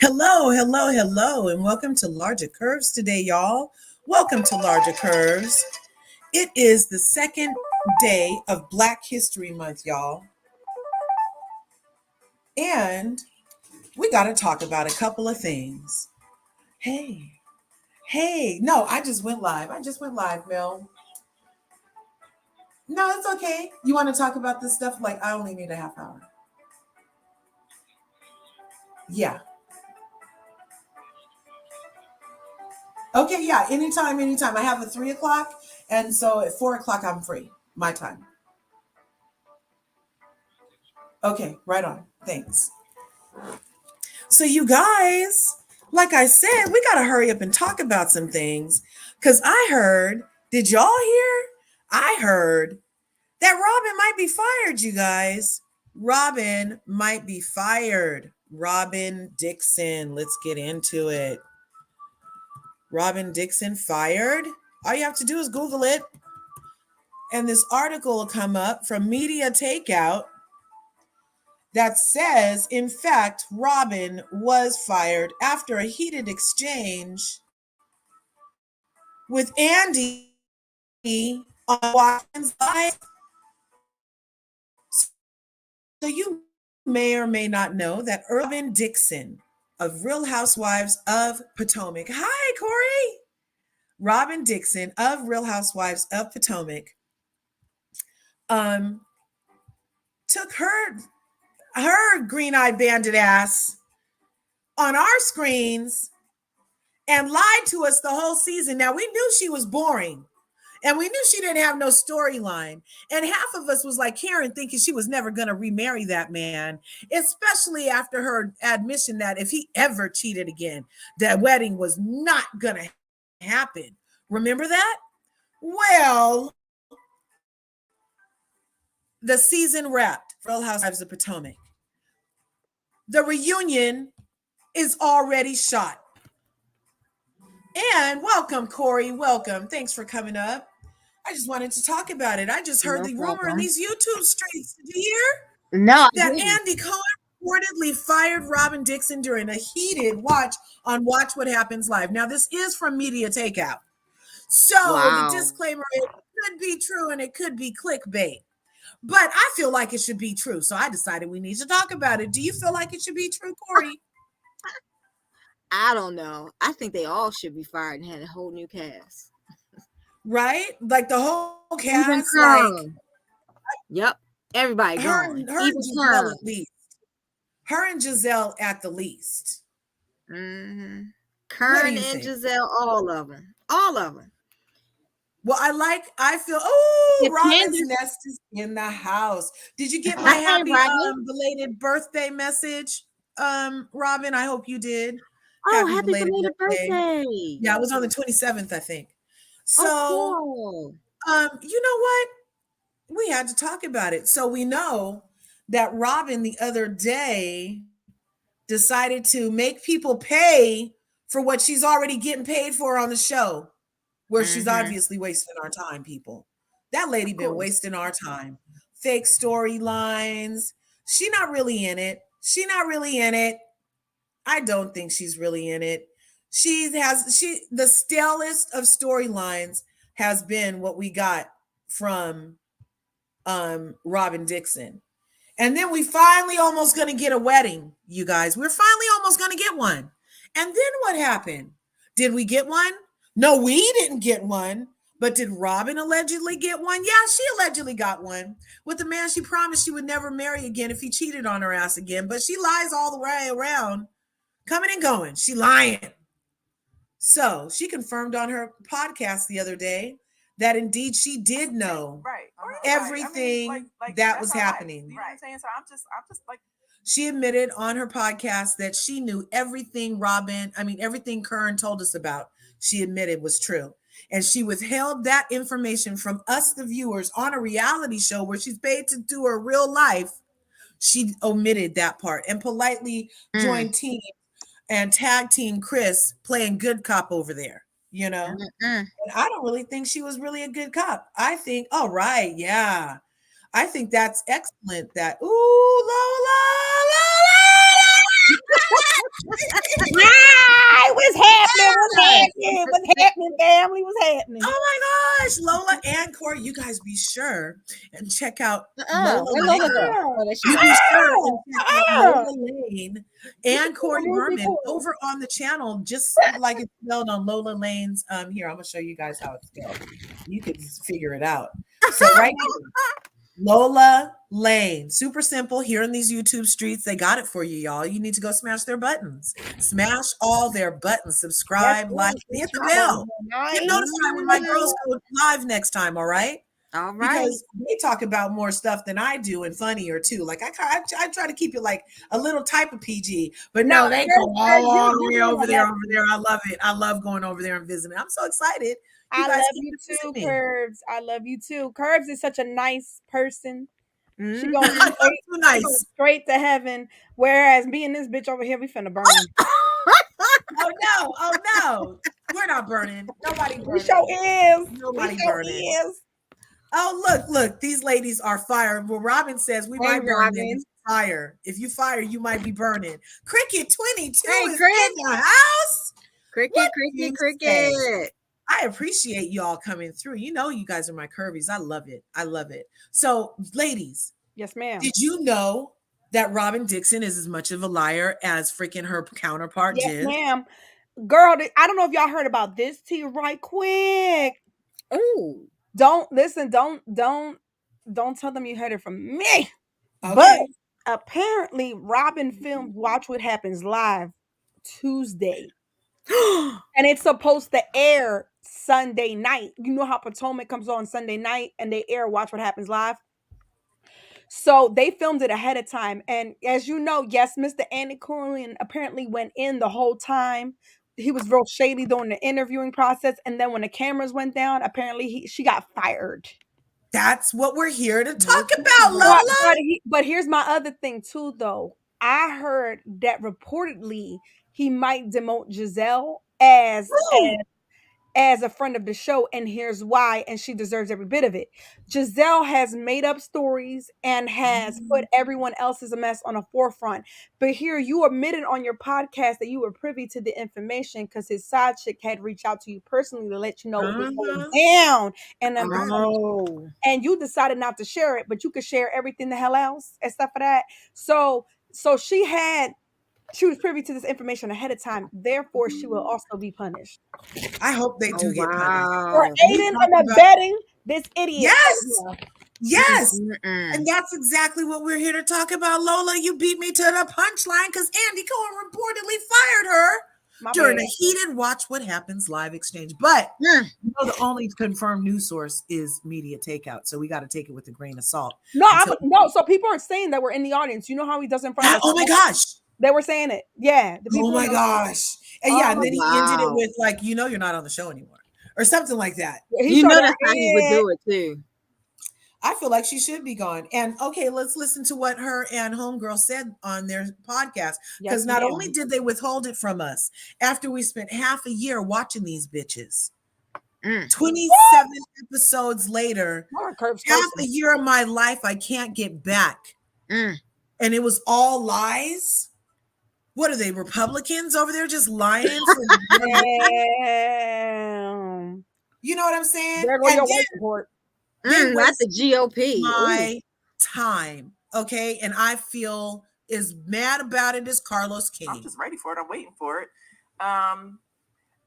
Hello, hello, hello, and welcome to Larger Curves today, y'all. Welcome to Larger Curves. It is the second day of Black History Month, y'all. And we got to talk about a couple of things. Hey, no, I just went live. Mel. No, it's okay. You want to talk about this stuff? Like, I only need a half hour. Yeah. Okay, yeah, anytime. I have a 3 o'clock, and so at 4 o'clock, I'm free. My time. Okay, right on. Thanks. So, you guys, like I said, we got to hurry up and talk about some things because I heard, did y'all hear? I heard that Robin might be fired, you guys. Robin might be fired. Robin Dixon, let's get into it. Robin Dixon fired? All you have to do is Google it. And this article will come up from Media Takeout that says, in fact, Robin was fired after a heated exchange with Andy on Watkins Live. So you may or may not know that Robin Dixon of Real Housewives of Potomac. Hi, Corey. Robin Dixon of Real Housewives of Potomac took her green-eyed bandit ass on our screens and lied to us the whole season. Now, we knew she was boring and we knew she didn't have no storyline. And half of us was like Karen, thinking she was never going to remarry that man, especially after her admission that if he ever cheated again, that wedding was not going to happen. Remember that? Well, the season wrapped, Real Housewives of Potomac. The reunion is already shot. And welcome, Corey. Welcome. Thanks for coming up. I just wanted to talk about it. I just heard No the rumor in problem. these YouTube streets. Did you hear No, I that didn't. Andy Cohen reportedly fired Robin Dixon during a heated watch on Watch What Happens Live? Now, this is from Media Takeout. So the Wow. disclaimer, it could be true and it could be clickbait. But I feel like it should be true. So I decided we need to talk about it. Do you feel like it should be true, Corey? I don't know. I think they all should be fired and had a whole new cast. Right? Like the whole Even cast, like Kern. Yep. Everybody gone. her and Even Giselle Kern. at least. Her and Giselle at the least. Mm-hmm. What do Kern you and think? Giselle, all of them. All of them. Well, I feel, oh, If Robin's Candace, nest is in the house. Did you get my hey, happy Rodney. belated birthday message? Robin, I hope you did. Oh, Happy happy belated belated birthday. birthday. Yeah, it was on the 27th, I think. Oh, So, cool. you know what? We had to talk about it. So we know that Robin the other day decided to make people pay for what she's already getting paid for on the show, where she's Mm-hmm. obviously wasting our time, people. That lady Of been course. wasting our time. Fake storylines. She not really in it. She not really in it. I don't think she's really in it. She the stalest of storylines has been what we got from Robin Dixon. And then we finally almost going to get a wedding, you guys. We're finally almost going to get one. And then what happened? Did we get one? No, we didn't get one. But did Robin allegedly get one? Yeah, she allegedly got one with the man she promised she would never marry again if he cheated on her ass again. But she lies all the way around, coming and going. She lying. So she confirmed on her podcast the other day that indeed she did know everything that was happening. You know what I'm saying? So I'm just like, She admitted on her podcast that she knew everything Kern told us about, she admitted was true. And she withheld that information from us, the viewers, on a reality show where she's paid to do her real life. She omitted that part and politely Mm. joined team and tag team Chris playing good cop over there, you know? Mm-mm. And I don't really think she was really a good cop. I think, all right, yeah. I think that's excellent that, ooh, Lola, Lola! Hi, what's happening? What's happening? What's happening, family? What's happening? Oh my gosh, Lola and Corey, you guys be sure and check out Lola Where Lane. Lola go? Oh, there she You go. be sure and check out Ah, Lola Lane and Corey Berman over on the channel, just like it's spelled on Lola Lane's. Here, I'm gonna show you guys how it's spelled. You can figure it out. So right here, Lola Lane. Super simple. Here in these YouTube streets, they got it for you, y'all. You need to go smash their buttons. Smash all their buttons. Subscribe, like, hit the bell. Get notified when my girls go live next time, all right? All right. Because they talk about more stuff than I do and funnier too. Like I try to keep it like a little type of PG, but no, they go all the way over there. I love it. I love going over there and visiting. I'm so excited. I guys love keep you too, visiting me. Curbs. I love you too. Curbs is such a nice person. She Mhm. going I'm straight, too nice. straight to heaven. Whereas me and this bitch over here, we finna burn. Oh no. We're not burning. Nobody We burning. sure is. Nobody We sure burning. is. Oh, look, these ladies are fire. Well, Robin says we Hey, might burn them Robin. if you fire. If you fire, you might be burning. Cricket 22 Hey, is Chris. in the house. Cricket, What do you cricket, say? cricket. I appreciate y'all coming through. You know, you guys are my curvies. I love it. I love it. So, ladies, Yes, ma'am. did you know that Robin Dixon is as much of a liar as freaking her counterpart, Yes, Jen? ma'am. Girl, I don't know if y'all heard about this tea right quick. Ooh. Don't listen, don't tell them you heard it from me. But Okay. apparently Robin filmed Watch What Happens Live Tuesday. And it's supposed to air Sunday night. You know how Potomac comes on Sunday night and they air Watch What Happens Live? So they filmed it ahead of time. And as you know, yes, Mr. Andy Corleone apparently went in the whole time. He was real shady during the interviewing process. And then when the cameras went down, apparently she got fired. That's what we're here to talk about, But, Lola. but here's my other thing too, though. I heard that reportedly he might demote Giselle as a friend of the show, and here's why, and she deserves every bit of it. Giselle has made up stories and has put everyone else's mess on a forefront. But here you admitted on your podcast that you were privy to the information because his side chick had reached out to you personally to let you know what was going down. And and you decided not to share it, but you could share everything the hell else except for that. So she was privy to this information ahead of time. Therefore, she will also be punished. I hope they do get punished. For Wow. aiding and abetting this idiot. Yes. right here. Yes. Mm-mm. And that's exactly what we're here to talk about. Lola, you beat me to the punchline because Andy Cohen reportedly fired her My during bad. a heated Watch What Happens live exchange. But Mm. you know, the only confirmed news source is Media Takeout. So we got to take it with a grain of salt. No, until- so people are saying that we're in the audience. You know how he does in front of us? Oh my gosh. They were saying it. Yeah. The people Oh my in the- gosh. And yeah, and Oh, then he ended it wow. with like, you know, you're not on the show anymore. Or something like that. He You showed know her that's how he would head. do it too. I feel like she should be gone. And okay, let's listen to what her and Homegirl said on their podcast. Because Yes, not ma'am. only did they withhold it from us after we spent half a year watching these bitches, 27 episodes later, You're a curbs half person. a year of my life I can't get back. Mm. And it was all lies. What are they, Republicans over there just lying? For Damn. you know what I'm saying? There go And your then white support. they Not the wasted GOP. Ooh. my time. Okay. And I feel as mad about it as Carlos King. I'm just ready for it. I'm waiting for it.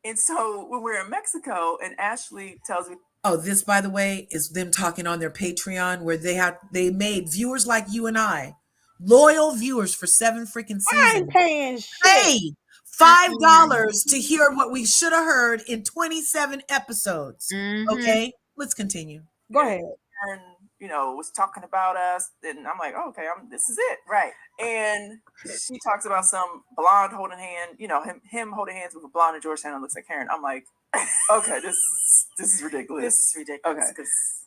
And so when we're in Mexico, and Ashley tells me, Oh, this, by the way, is them talking on their Patreon where they made viewers like you and I, loyal viewers for 7 freaking I ain't seasons, paying shit. pay $5 to hear what we should have heard in 27 episodes. Mhm. Okay, let's continue. Go ahead. and was talking about us, and I'm like, oh, okay, this is it, right? And she talks about some blonde holding hand, him holding hands with a blonde in Georgetown that looks like Karen. I'm like, okay, this is ridiculous. This is ridiculous. Okay,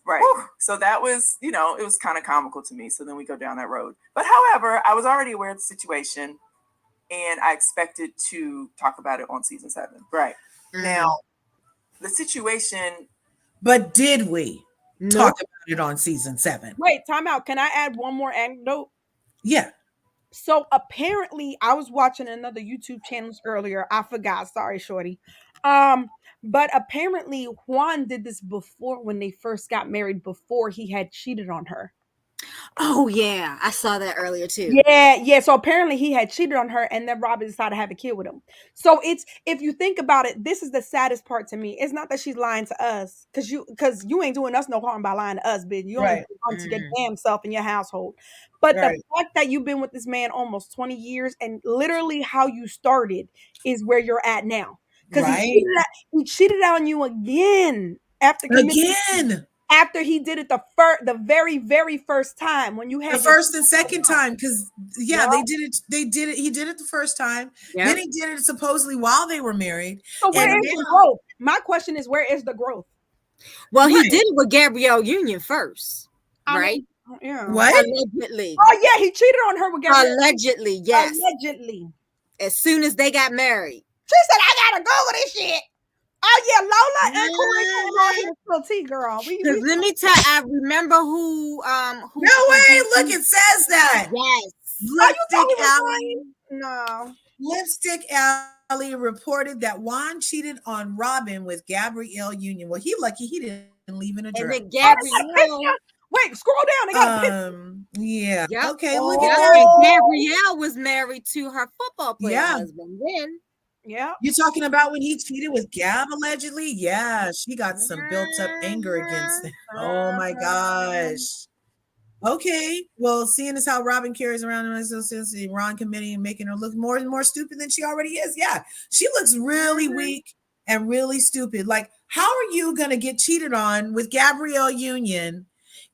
right. Whew. So that was, it was kind of comical to me. So then we go down that road. But however, I was already aware of the situation, and I expected to talk about it on season 7. Right. Now, the situation. But did we Nope. talk about it on season 7? Wait, time out. Can I add one more anecdote? Yeah. So apparently, I was watching another YouTube channels earlier. I forgot. Sorry, shorty. But apparently Juan did this before when they first got married, before he had cheated on her. Oh yeah, I saw that earlier too. Yeah, yeah. So apparently he had cheated on her, and then Robin decided to have a kid with him. So it's, if you think about it, this is the saddest part to me. It's not that she's lying to us, because you ain't doing us no harm by lying to us, bitch. You only Right. do harm to your Mhm. damn self and your household. But the Right. fact that you've been with this man almost 20 years, and literally how you started is where you're at now. Because Right. he cheated on you again after committing, Again. after he did it the very, very first time when you The had your first and second time, because yeah. yeah, they did it. He did it the first time. Then Yep. he did it supposedly while they were married. So And where is the now, growth? My question is, where is the growth? Well, he right. did it with Gabrielle Union first, I right? mean, yeah. What? Allegedly. Oh yeah, he cheated on her with Gabrielle. Allegedly, yes. Allegedly. As soon as they got married. She said, "I gotta go with this shit." Oh yeah, Lola and Corey came on here to spill tea, girl. Because let me tell, I remember who No way. Look, it says that. Yes. Oh, you thought Lipstick we was Alley. lying? No. Lipstick Alley reported that Juan cheated on Robin with Gabrielle Union. Well, he lucky he didn't leave in a And dress. then Oh, they got a picture. Gabrielle. Wait, scroll down. They got a picture. Yeah. Yep. Okay, look at Yep. that. And Oh, Gabrielle was married to her football player Yeah. husband then. yeah. You talking about when he cheated with Gab allegedly? Yeah, she got some built up anger against him. Oh my gosh. Okay. Well, seeing as how Robin carries around the Ron committee and making her look more and more stupid than she already is. Yeah. She looks really weak and really stupid. Like, how are you gonna get cheated on with Gabrielle Union?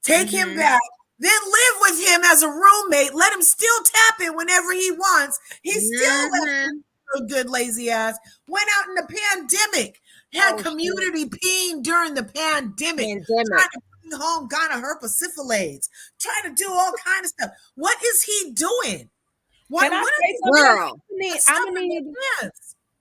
Take him back, then live with him as a roommate. Let him still tap it whenever he wants. He's still a good lazy ass. Went out in the pandemic, had Oh, community peeing during the pandemic, trying to bring home gonorrhea syphilis, trying to do all kind of stuff. What is he doing? What? Can I What are say these something? Girl.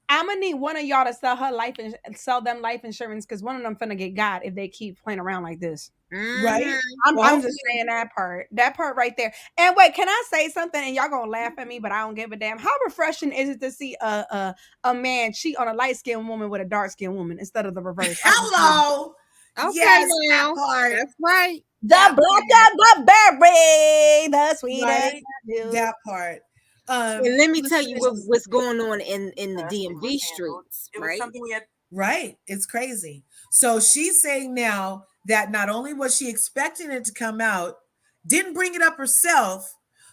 I'm gonna need one of y'all to sell her life and sell them life insurance, because one of them finna get got if they keep playing around like this. Right? I'm Well, just saying that part right there. And wait, can I say something? And y'all gonna laugh at me, but I don't give a damn. How refreshing is it to see a man cheat on a light skinned woman with a dark skinned woman instead of the reverse? hello. Okay, Yes, now. that part. That's right. The That black of the berry, the sweetest. Right? That part. And let me tell you listen, what's going on in the Yes, it DMV was handled. streets, It was right? something we had. right. It's crazy. So she's saying now that not only was she expecting it to come out, didn't bring it up herself,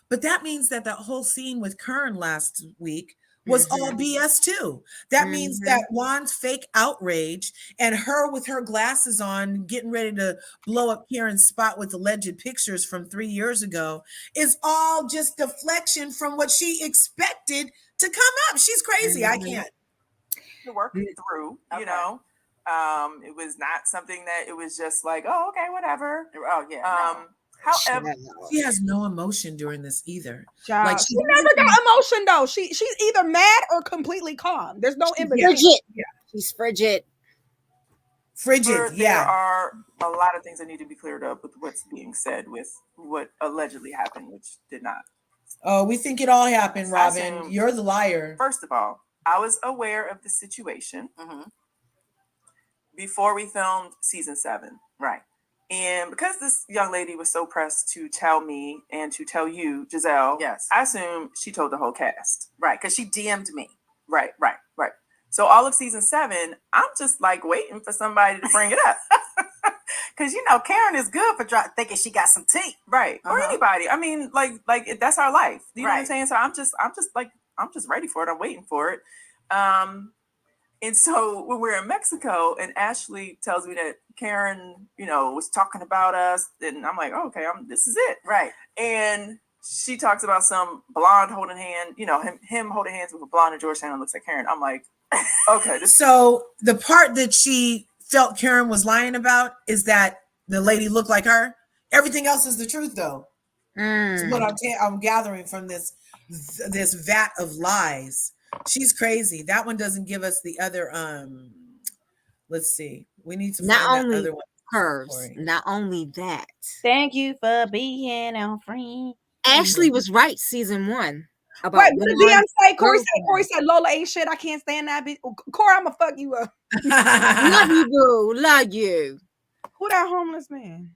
but that means that whole scene with Kern last week was all BS too. That means that Juan's fake outrage and her with her glasses on, getting ready to blow up Karen's spot with alleged pictures from 3 years ago, is all just deflection from what she expected to come up. She's crazy. I can't. To work through, you know. It was not something that it was just like, oh, okay, whatever. Oh yeah. However, She has no emotion during this either. Child. Like She never got emotion though. She's either mad or completely calm. There's no in between. Frigid. Yeah. She's frigid. Frigid, there yeah. are a lot of things that need to be cleared up with what's being said with what allegedly happened, which did not. Oh, we think it all happened, I Robin. assume- You're the liar. First of all, I was aware of the situation before we filmed season 7. Right. And because this young lady was so pressed to tell me and to tell you, Giselle, yes, I assume she told the whole cast. Right, because she DM'd me. Right. So all of season 7, I'm just like waiting for somebody to bring it up. Because you know Karen is good for thinking she got some tea, right? Or anybody. I mean, like that's our life. You know what I'm saying? So I'm just ready for it. I'm waiting for it. And so when we're in Mexico, and Ashley tells me that Karen, was talking about us, and I'm like, oh, okay, this is it, right? And she talks about some blonde holding hand, him holding hands with a blonde in Georgetown that looks like Karen. I'm like, okay. So the part that she felt Karen was lying about is that the lady looked like her. Everything else is the truth, though. It's what I'm gathering from this vat of lies. She's crazy. That one doesn't give us the other. Let's see. We need to find that other one. Hers. Not only that. Thank you for being our friend. Ashley was right, season 1, about Right, what did one Dion say? Corey girlfriend. said, Lola ain't shit. I can't stand that bitch. Corey, I'ma fuck you up. Love you, boo. Love you. Who that homeless man?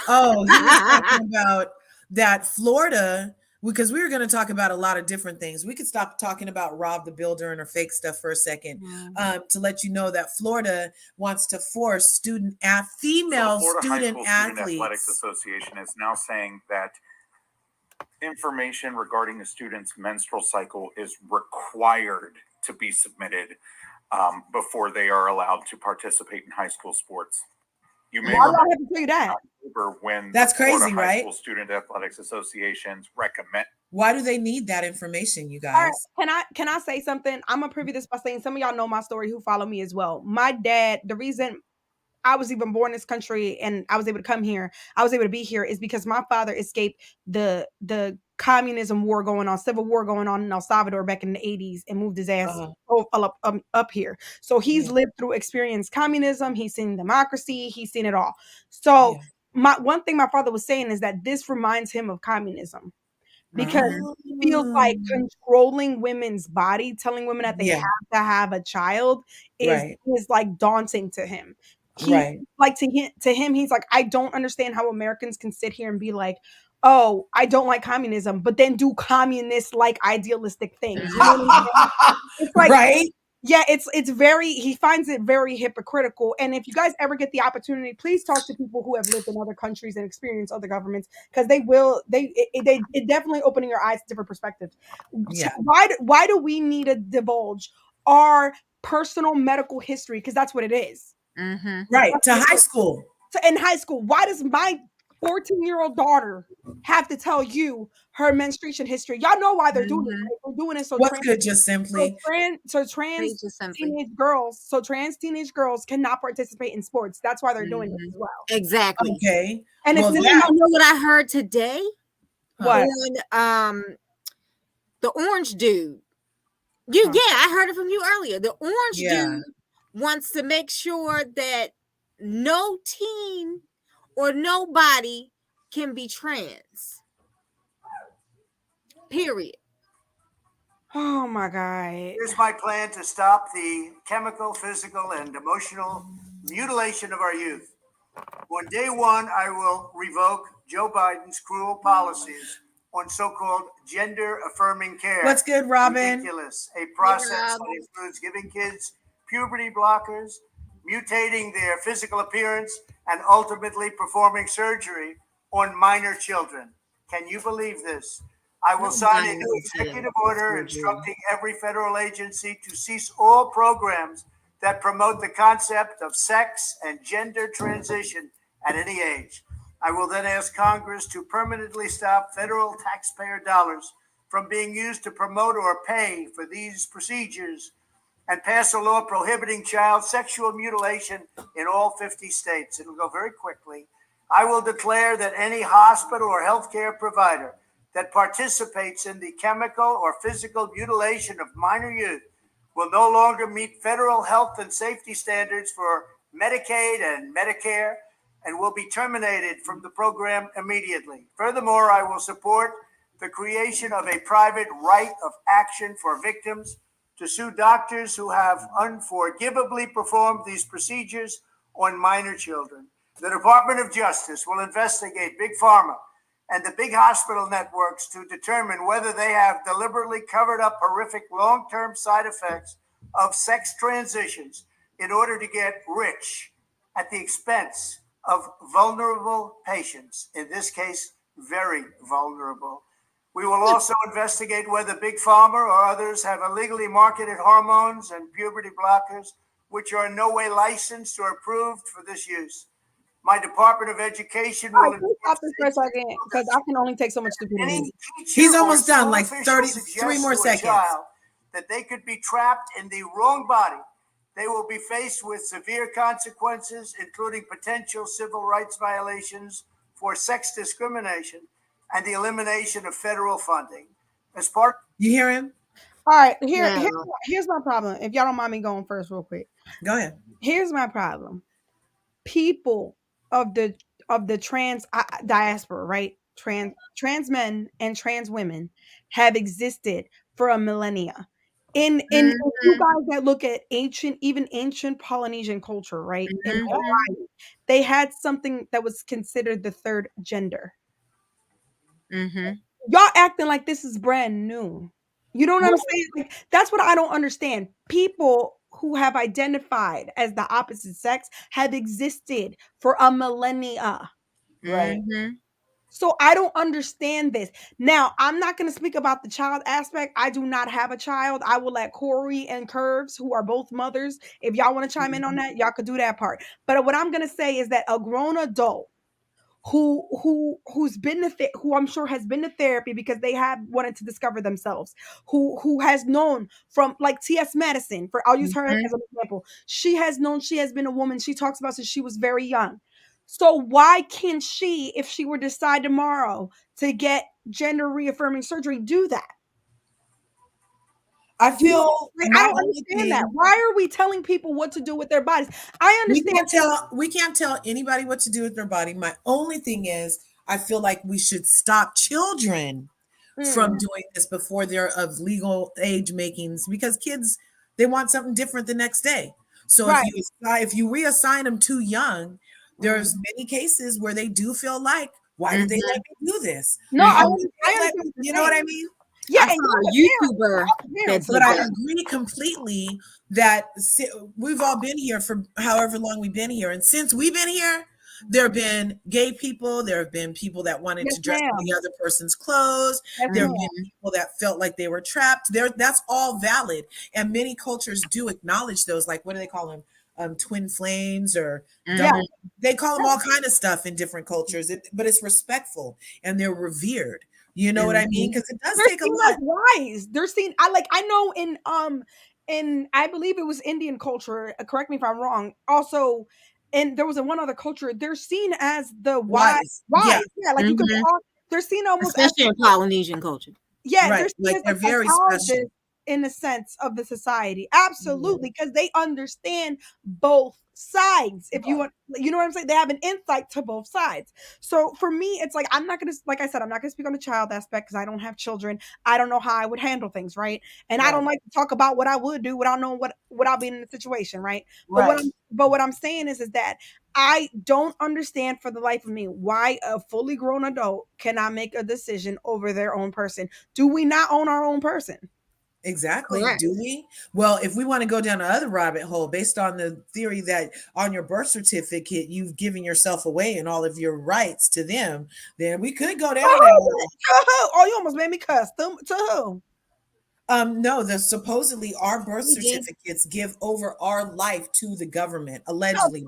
Oh, he was talking about that Florida, because we were going to talk about a lot of different things. We could stop talking about Rob the Builder and her fake stuff for a second, to let you know that Florida wants to force female So the Florida student High School Student Athletics athletes. Association is now saying that information regarding a student's menstrual cycle is required to be submitted before they are allowed to participate in high school sports. You may Why do I remember have to tell you that? when That's the Florida crazy, High right? School Student Athletics Associations recommend. Why do they need that information, you All right, guys? can I say something? I'm gonna preview this by saying some of y'all know my story who follow me as well. My dad, the reason I was even born in this country and I was able to come here, I was able to be here is because my father escaped the communism war going on, civil war going on in El Salvador back in the 80s and moved his ass up here. So he's Yeah. lived through experienced communism, he's seen democracy, he's seen it all. So Yeah. my one thing my father was saying is that this reminds him of communism because Mhm. he feels like controlling women's body, telling women that they Yeah. have to have a child Right. is like daunting to him. He Right. like to him, he's like, I don't understand how Americans can sit here and be like, oh, I don't like communism, but then do communist like idealistic things. You know what I'm saying? It's like Right. yeah, it's very he finds it very hypocritical. And if you guys ever get the opportunity, please talk to people who have lived in other countries and experienced other governments because it definitely opening your eyes to different perspectives. So Yeah. why do we need to divulge our personal medical history? Because that's what it is. Mhm. Right. That's To what it high is. school. So in high school, why does my 14-year-old daughter have to tell you her menstruation history? Y'all know why they're doing it. Mhm. Right? They're doing it so What's good, just simply? Say just simply. trans teenage girls cannot participate in sports. That's why they're doing this Mhm. as well. Exactly. Okay. And Well, it's And not you know what I heard today Huh. what on the orange dude. Yeah, I heard it from you earlier. The orange Yeah. dude wants to make sure that no teen or nobody can be trans. Period. Oh my god. Here's my plan to stop the chemical, physical, and emotional mutilation of our youth. On day one, I will revoke Joe Biden's cruel policies on so-called gender-affirming care. What's good, Robin? Ridiculous. A process Rob. that includes giving kids puberty blockers, mutating their physical appearance, and ultimately performing surgery on minor children. Can you believe this? I will sign a new executive order instructing every federal agency to cease all programs that promote the concept of sex and gender transition at any age. I will then ask Congress to permanently stop federal taxpayer dollars from being used to promote or pay for these procedures and pass a law prohibiting child sexual mutilation in all 50 states. It'll go very quickly. I will declare that any hospital or healthcare provider that participates in the chemical or physical mutilation of minor youth will no longer meet federal health and safety standards for Medicaid and Medicare and will be terminated from the program immediately. Furthermore, I will support the creation of a private right of action for victims to sue doctors who have unforgivably performed these procedures on minor children. The Department of Justice will investigate Big Pharma and the big hospital networks to determine whether they have deliberately covered up horrific long-term side effects of sex transitions in order to get rich at the expense of vulnerable patients, in this case, very vulnerable. We will also investigate whether Big Pharma or others have illegally marketed hormones and puberty blockers, which are in no way licensed or approved for this use. My Department of Education All will right, please stop this for a second because I can only take so much stupidity. any He's teacher or almost done, school like official 33 suggests more to a seconds. child that they could be trapped in the wrong body, they will be faced with severe consequences, including potential civil rights violations for sex discrimination and the elimination of federal funding. As part You hear him? All right, Yeah. here's my problem. If y'all don't mind me going first, real quick. Go ahead. Here's my problem. People of the trans diaspora, right? trans men and trans women have existed for a millennia. In you guys that look at even ancient Polynesian culture, right? In Hawaii, they had something that was considered the third gender. Y'all acting like this is brand new. You know what I'm saying? Like, that's what I don't understand. People who have identified as the opposite sex have existed for a millennia. Right. So I don't understand this. Now, I'm not going to speak about the child aspect. I do not have a child. I will let Corey and Curves, who are both mothers, if y'all want to chime in on that, y'all could do that part. But what I'm going to say is that a grown adult who's been who I'm sure has been to therapy because they have wanted to discover themselves, who has known from like T.S. Madison, for I'll use her as an example. She has known, she has been a woman, she talks about since she was very young. So why can't she, if she were to decide tomorrow to get gender reaffirming surgery, do that? I feel like, I don't understand that. Why are we telling people what to do with their bodies? I understand we can't tell anybody what to do with their body. My only thing is I feel like we should stop children from doing this before they're of legal age makings, because kids, they want something different the next day. So if you reassign them too young, there's many cases where they do feel like, why did they let me do this? No, I understand you know what I mean? Yeah, I saw a YouTuber. But I agree completely that we've all been here for however long we've been here. And since we've been here, there have been gay people. There have been people that wanted to dress in the other person's clothes. There have been people that felt like they were trapped. That's all valid. And many cultures do acknowledge those. Like, what do they call them? Twin flames or double. They call them all kind of stuff in different cultures. But it's respectful and they're revered. You know what I mean? Because it does take a lot. Wise. They're seen. I know in I believe it was Indian culture. Correct me if I'm wrong. Also, and there was one other culture. They're seen as the wise. Yeah, like you could. They're seen almost especially in Polynesian culture. Yeah, right. They're very special in the sense of the society. Absolutely, because they understand both sides. If you want, you know what I'm saying? They have an insight to both sides. So for me, it's like, I'm not going to, like I said, I'm not going to speak on the child aspect because I don't have children. I don't know how I would handle things, right? And I don't like to talk about what I would do without knowing without being in the situation, right? But what I'm saying is that I don't understand for the life of me why a fully grown adult cannot make a decision over their own person. Do we not own our own person? Exactly. Correct. Do we? Well, if we want to go down another rabbit hole based on the theory that on your birth certificate, you've given yourself away and all of your rights to them, then we could go down that. Oh, you almost made me cuss. To who? No, supposedly our birth certificates give over our life to the government, allegedly.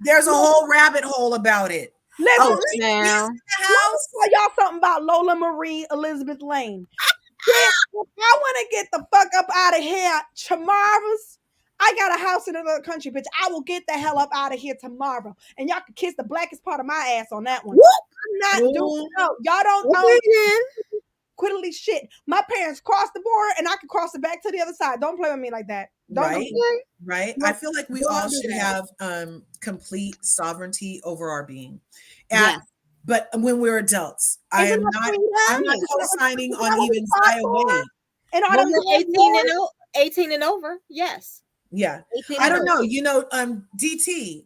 There's a whole rabbit hole about it. Listen, now. Tell y'all something about Lola Marie Elizabeth Lane. If I want to get the fuck up out of here tomorrow, I got a house in another country, bitch. I will get the hell up out of here tomorrow. And y'all can kiss the blackest part of my ass on that one. I'm not doing no. Y'all don't know. Quiddly shit. My parents crossed the border and I can cross it back to the other side. Don't play with me like that. Right. I feel like we all should have complete sovereignty over our being. But when we're adults, I'm not co-signing on even shy away. And well, 18 and over, yes. Yeah. I don't know. You know, DT.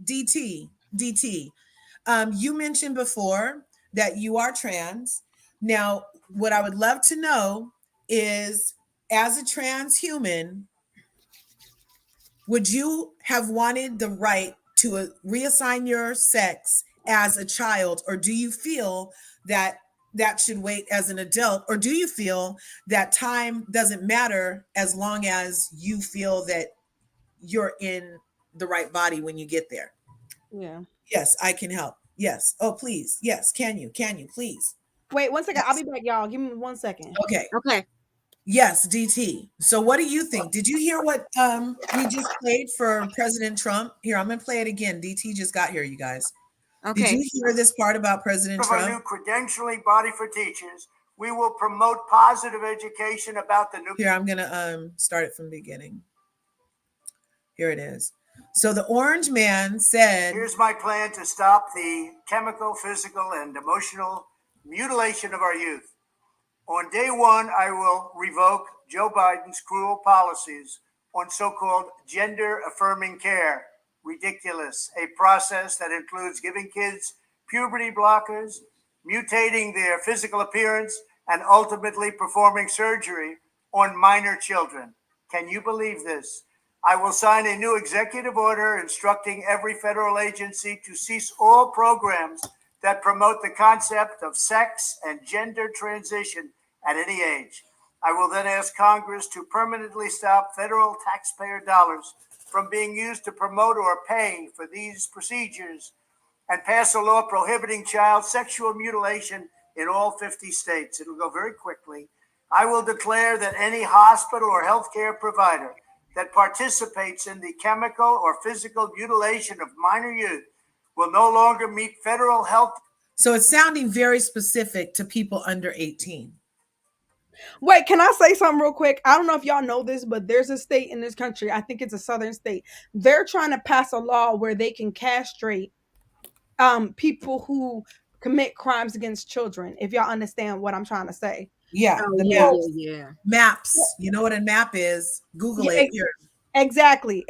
You mentioned before that you are trans. Now, what I would love to know is, as a trans human, would you have wanted the right to reassign your sex as a child, or do you feel that that should wait as an adult, or do you feel that time doesn't matter as long as you feel that you're in the right body when you get there? Yeah. Yes, I can help. Yes. Oh, please. Yes. Can you please? Wait 1 second. I'll be back, y'all. Give me 1 second. Okay. Yes, DT. So what do you think? Did you hear what we just played for President Trump? Here, I'm going to play it again. DT just got here, you guys. Okay. Did you hear this part about President Trump? A new credentialing body for teachers. We will promote positive education about the new. Here, I'm going to start it from the beginning. Here it is. So the orange man said, here's my plan to stop the chemical, physical, and emotional mutilation of our youth. On day one, I will revoke Joe Biden's cruel policies on so-called gender-affirming care. Ridiculous. A process that includes giving kids puberty blockers, mutating their physical appearance, and ultimately performing surgery on minor children. Can you believe this? I will sign a new executive order instructing every federal agency to cease all programs that promote the concept of sex and gender transition at any age. I will then ask Congress to permanently stop federal taxpayer dollars from being used to promote or pay for these procedures and pass a law prohibiting child sexual mutilation in all 50 states. It'll go very quickly. I will declare that any hospital or healthcare provider that participates in the chemical or physical mutilation of minor youth will no longer meet federal health. So it's sounding very specific to people under 18. Wait, can I say something real quick? I don't know if y'all know this, but there's a state in this country, I think it's a southern state. They're trying to pass a law where they can castrate people who commit crimes against children, if y'all understand what I'm trying to say. Yeah, Oh, the yeah, maps. yeah. Maps. You know what a map is? Google Yeah, it here. exactly.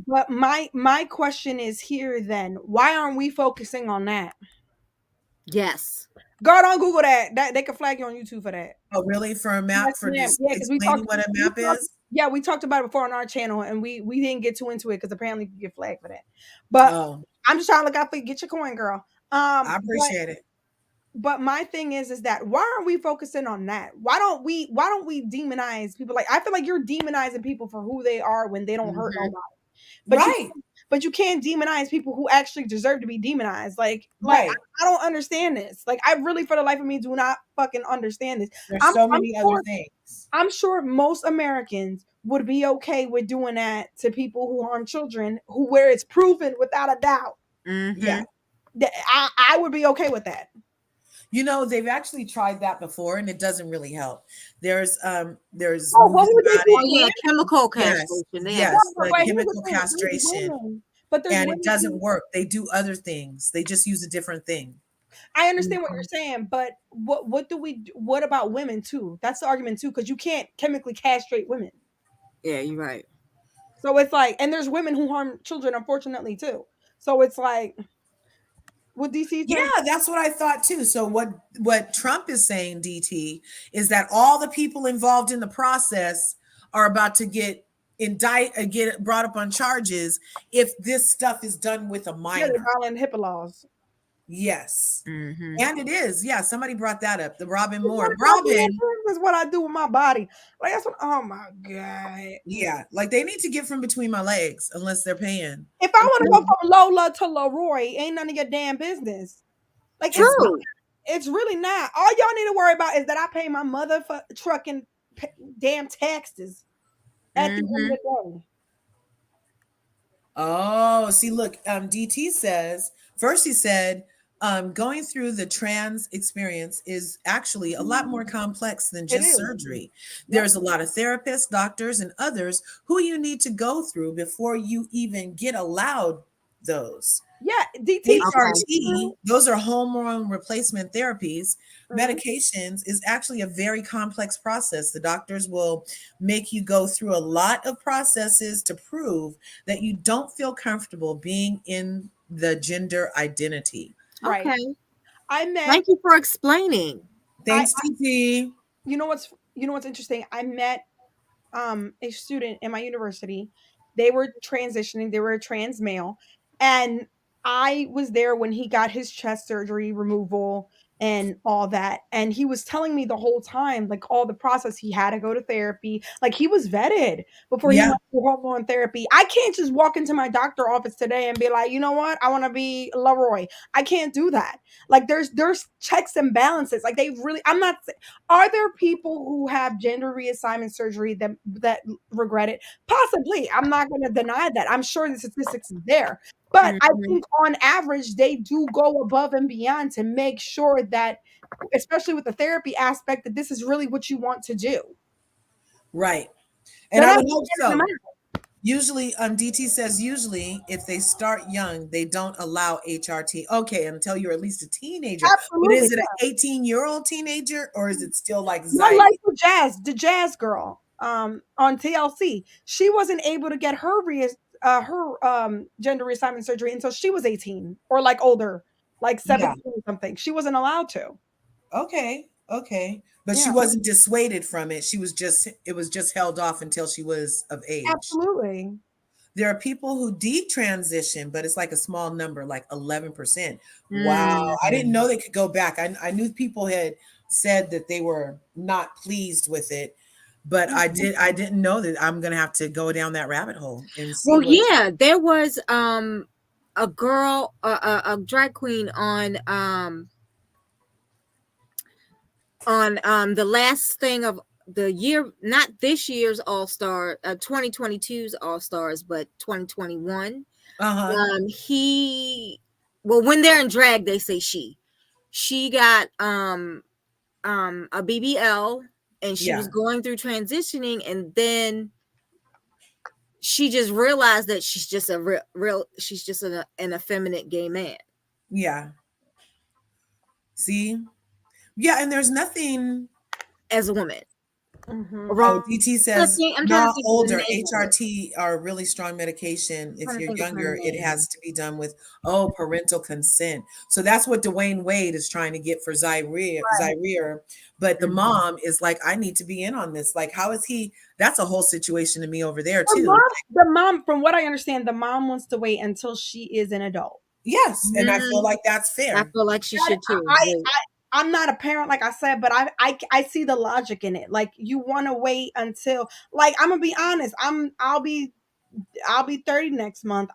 But my question is here then, why aren't we focusing on that? Yes. Go don't Google that. That they can flag you on YouTube for that. Oh, really? For a map, Yes, for ma'am. just Yeah, because explaining what a map is? Yeah, we talked about it before on our channel, and we didn't get too into it because apparently you get flagged for that. But Oh, I'm just trying to look out for you. Get your coin, girl. I appreciate it. But my thing is that why aren't we focusing on that? Why don't we demonize people? Like, I feel like you're demonizing people for who they are when they don't hurt Mhm. nobody. But Right. you can't demonize people who actually deserve to be demonized. Like Right. I don't understand this. Like, I really, for the life of me, do not fucking understand this. There's I'm so many sure, other things. I'm sure most Americans would be okay with doing that to people who harm children, where it's proven without a doubt. Yeah. That I would be okay with that. You know, they've actually tried that before and it doesn't really help. There's Oh, movies what would they about do? Oh, it. yeah, chemical Yes, castration. They have yes, But the here's the chemical thing, there's castration. women, but there's And women it doesn't who, work. They do other things. They just use a different thing. I understand what you're saying, but what do we do? What about women too? That's the argument too, because you can't chemically castrate women. Yeah, you're right. So it's like, and there's women who harm children, unfortunately too. So it's like, what DC Yeah, said, that's what I thought too. So what Trump is saying, DT, is that all the people involved in the process are about to get get brought up on charges if this stuff is done with a yeah, they're minor. violating HIPAA laws. Yes. Mm-hmm. And it is. Yeah, somebody brought that up. The Robin This Moore. is Robin, what I do with my body. Like, that's what. Oh my god! yeah, like they need to get from between my legs unless they're paying. If I want to go from Lola to Leroy, ain't none of your damn business. Like, It's not. True. it's really not. All y'all need to worry about is that I pay my mother for trucking damn taxes at the end of Mm-hmm. the day. Oh, see, look, DT says first he said going through the trans experience is actually a lot more complex than It just is. surgery. Yep. There's a lot of therapists, doctors, and others who you need to go through before you even get allowed those. Yeah, DT. HRT, those are hormone replacement therapies. Mhm. Medications is actually a very complex process. The doctors will make you go through a lot of processes to prove that you don't feel comfortable being in the gender identity. Right. Okay. I met. Thank you for explaining. Thanks, DT. You know what's interesting? I met a student in my university. They were transitioning. They were a trans male, and I was there when he got his chest surgery removal and all that. And he was telling me the whole time, like, all the process. He had to go to therapy. Like, he was vetted before he Yeah. went to hormone therapy. I can't just walk into my doctor office today and be like, you know what, I want to be Leroy. I can't do that. Like, there's checks and balances. Like, they really. I'm not. Are there people who have gender reassignment surgery that regret it? Possibly. I'm not going to deny that. I'm sure the statistics is there. But I Mhm. think on average, they do go above and beyond to make sure that, especially with the therapy aspect, that this is really what you want to do. Right. And They're I not would hope sending so. them out. Usually, DT says usually if they start young, they don't allow HRT. Okay, until you're at least a teenager. But Absolutely. is it an 18-year-old teenager or is it still like Not Zy? like the jazz girl on TLC. She wasn't able to get her gender reassignment surgery until she was 18 or like older, like Yeah. 17 or something. She wasn't allowed to. Okay. Okay. But she Yeah, wasn't dissuaded from it. She was just it was just held off until she was of age. absolutely. There are people who detransition, but it's like a small number, like 11%. Wow. I didn't Mm. know they could go back. I knew people had said that they were not pleased with it, but I didn't know that I'm gonna have to go down that rabbit hole and see Well, what yeah, there was a girl, a drag queen on the last thing of the year, not this year's All Star, 2022's All Stars, but 2021. uh-huh. He, well, when they're in drag, they say she got a BBL, and she Yeah. was going through transitioning, and then she just realized that she's just a real she's just an effeminate gay man Yeah. See? Yeah, and there's nothing. as a woman. Hmm. Oh, Wrong. DT I'm says trying to not think of the older. name of it. HRT are really strong medication. I'm If trying to you're think of her younger, it name. has to be done with parental consent. So that's what Dwayne Wade is trying to get for Zaire. But the Mhm. mom is like, I need to be in on this. Like, how is he? That's a whole situation to me over there The too. mom, the mom, from what I understand, the mom wants to wait until she is an adult. Yes, and I feel Mhm. like that's I fair. feel like she I, should too. I, Wait. I'm not a parent, like I said, but I see the logic in it. Like you want to wait until, like I'm gonna be honest, I'll be 30 next month.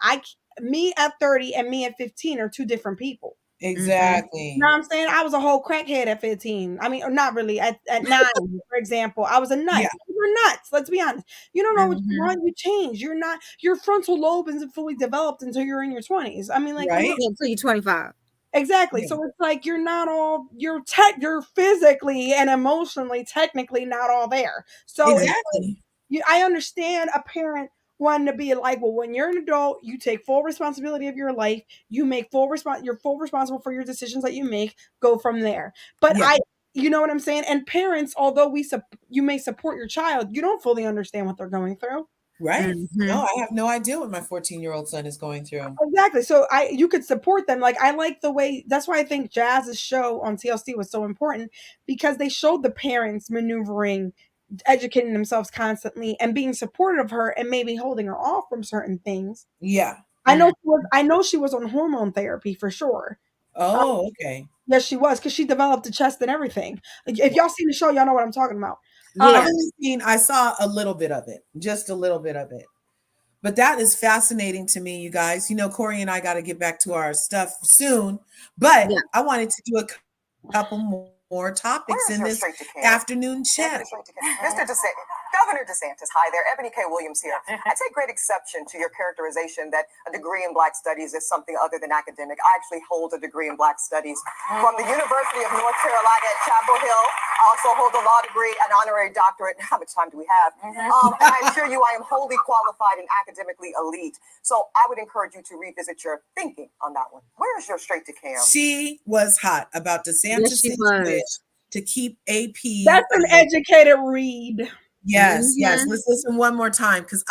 Me at 30 and me at 15 are two different people. Mhm. You know Exactly. what I'm saying? I was a whole crackhead at 15. I mean, or not really. At 9, for example, I was a nut. Yeah. You were nuts. Let's be honest. You don't know what you Mhm. want. You change. You're not. Your frontal lobe isn't fully developed until you're in your 20s. I mean, like, come on. Right? Yeah, until you're 25. Exactly. Yeah. So it's like you're not all. You're physically and emotionally, technically, not all there. So it's Exactly. I understand a parent wanting to be like, well, when you're an adult, you take full responsibility of your life. You make you're full responsible for your decisions that you make. Go from there. But Yeah. you know what I'm saying? And parents, although you may support your child, you don't fully understand what they're going through. Right. No, Mhm. I have no idea what my 14-year-old son is going through. Exactly. So you could support them. Like I like the way that's why I think Jazz's show on TLC was so important because they showed the parents maneuvering, educating themselves constantly and being supportive of her and maybe holding her off from certain things. Yeah. Mhm. I know she was on hormone therapy for sure. Um, Oh, okay. yes, she was because she developed a chest and everything. If y'all seen the show, y'all know what I'm talking about. I've Yeah. only seen I saw a little bit of it, just a little bit of it. But that is fascinating to me, you guys. You know, Corey and I got to get back to our stuff soon, but Yeah. I wanted to do a couple more topics Where is in your this straight to care? afternoon chat. Mr. DeSantis, Governor DeSantis, hi there. Ebony K. Williams here. I take great exception to your characterization that a degree in Black Studies is something other than academic. I actually hold a degree in Black Studies from the University of North Carolina at Chapel Hill. I also hold a law degree, an honorary doctorate. How much time do we have? And I assure you, I am wholly qualified and academically elite. So I would encourage you to revisit your thinking on that one. Where is your straight to Cam? She was hot about Yes, she DeSantis' wish was. to keep AP. That's an educated read. Yes, yes. Mhm. Let's listen one more time because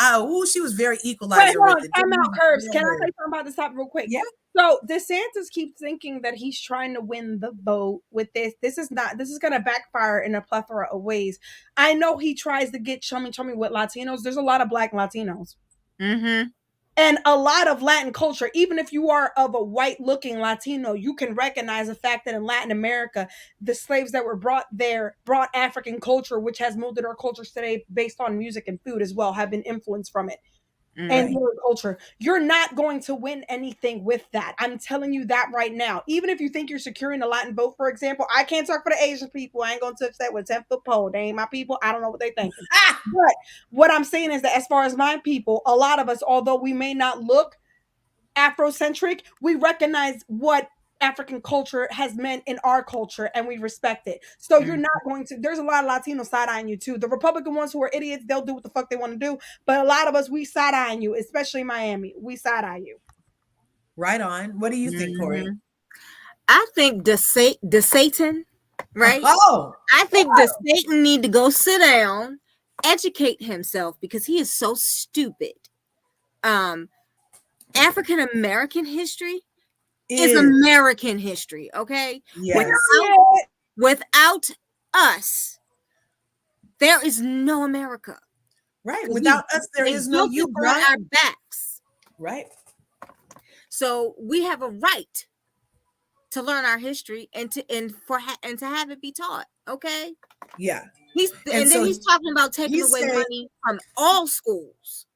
she was very Wait, equalizer hold with on. it. Time Didn't out, even Curbs. feel Can I her. say something about this topic real quick? Yeah, So DeSantis keeps thinking that he's trying to win the vote with this. This is not. This is going to backfire in a plethora of ways. I know he tries to get chummy chummy with Latinos. There's a lot of Black Latinos Mhm. and a lot of Latin culture. Even if you are of a white looking Latino, you can recognize the fact that in Latin America, the slaves that were brought there brought African culture, which has molded our cultures today based on music and food as well, have been influenced from it and right. Mhm. your culture. You're not going to win anything with that. I'm telling you that right now. Even if you think you're securing the Latin vote, for example, I can't talk for the Asian people. I ain't going to touch that with a 10-foot pole. They ain't my people. I don't know what they thinking. Ah, But what I'm saying is that as far as my people, a lot of us, although we may not look Afrocentric, we recognize what African culture has meant in our culture, and we respect it. So you're Mhm. not going to. There's a lot of Latinos side eyeing you too. The Republican ones who are idiots, they'll do what the fuck they want to do. But a lot of us, we side eyeing you, especially in Miami. We side eye you. Right on. What do you think, Corey? Mhm. I think the Satan, right? Oh, I think the Satan need to go sit down, educate himself because he is so stupid. Um, African American history is is American history, okay? yes, Without us, there is no America. right. 'Cause Without us, there they is no built it you, on bruh. our backs. Right. So we have a right to learn our history and to have it be taught. Okay. Yeah. And And then so he's talking about taking he's away saying, money from all schools.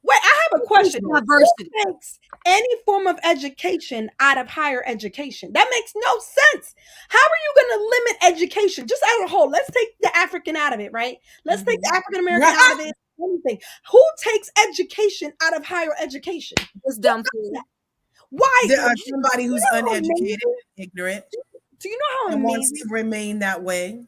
Wait, I have a question. Who Diversity. takes any form of education out of higher education? That makes no sense. How are you going to limit education just as a whole? Let's take the African out of it, right? Let's take the African American out of it. Anything. Who takes education out of higher education? This dumb fool. Why? there are somebody who's You know how uneducated, amazing- ignorant, Do you know how and wants amazing? to remain that way.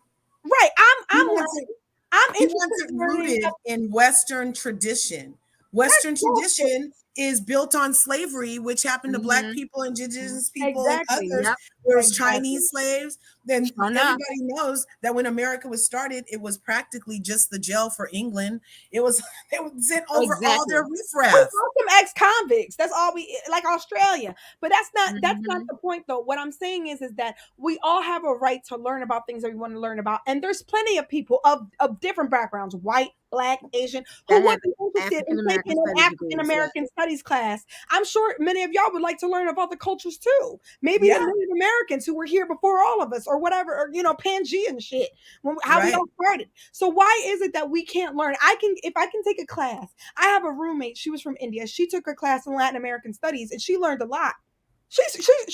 Right. He wants it, I'm he interested wants it in learning. rooted in Western tradition. Western tradition is built on slavery, which happened to Black Mhm. people, Indigenous people, Exactly. and others. Yep. There was Exactly. Chinese slaves. Then Sure enough. everybody knows that when America was started, it was practically just the jail for England. It was they sent over all their Exactly. We riffraff. want some ex-convicts. That's all we like Australia. But that's not Mhm. the point though. What I'm saying is that we all have a right to learn about things that we want to learn about. And there's plenty of people of different backgrounds, white, Black, Asian, who That would have be interested African in American taking an studies African degrees. Yeah. American studies class. I'm sure many of y'all would like to learn about the cultures too. Maybe Yeah. the Native Americans who were here before all of us, or whatever, or Pangea and shit. How we Right. all started. So why is it that we can't learn? If I can take a class. I have a roommate. She was from India. She took her class in Latin American studies, and she learned a lot. She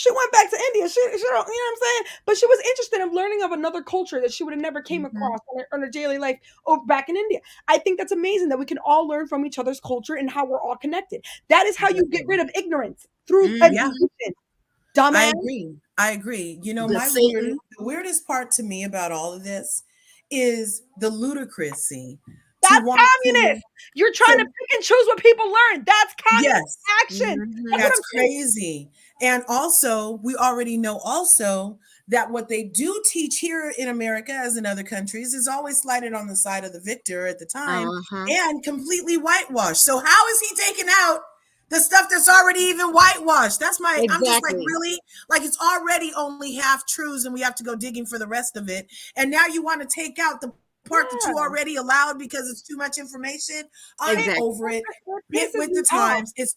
went back to India. She don't, you know what I'm saying? But she was interested in learning of another culture that she would have never came across on her daily life over back in India. I think that's amazing that we can all learn from each other's culture and how we're all connected. That is how you get rid of ignorance through Mhm. Yeah. education. I Dumbass. agree. I agree. You know, The Satan. the weirdest part to me about all of this is the ludicrousy to That's want communist. You're trying to pick and choose what people learn. That's communist yes, action. Mhm. That's what that's I'm saying. crazy. And also, we already know also that what they do teach here in America, as in other countries, is always slighted on the side of the victor at the time Uh-huh. and completely whitewashed. So how is he taking out the stuff that's already even whitewashed? I'm just like, Exactly. really? Like it's already only half truths and we have to go digging for the rest of it. And now you want to take out the part that you Yeah. already allowed because it's too much information. I'm Exactly. over it. That Get pisses with me the off. times. It's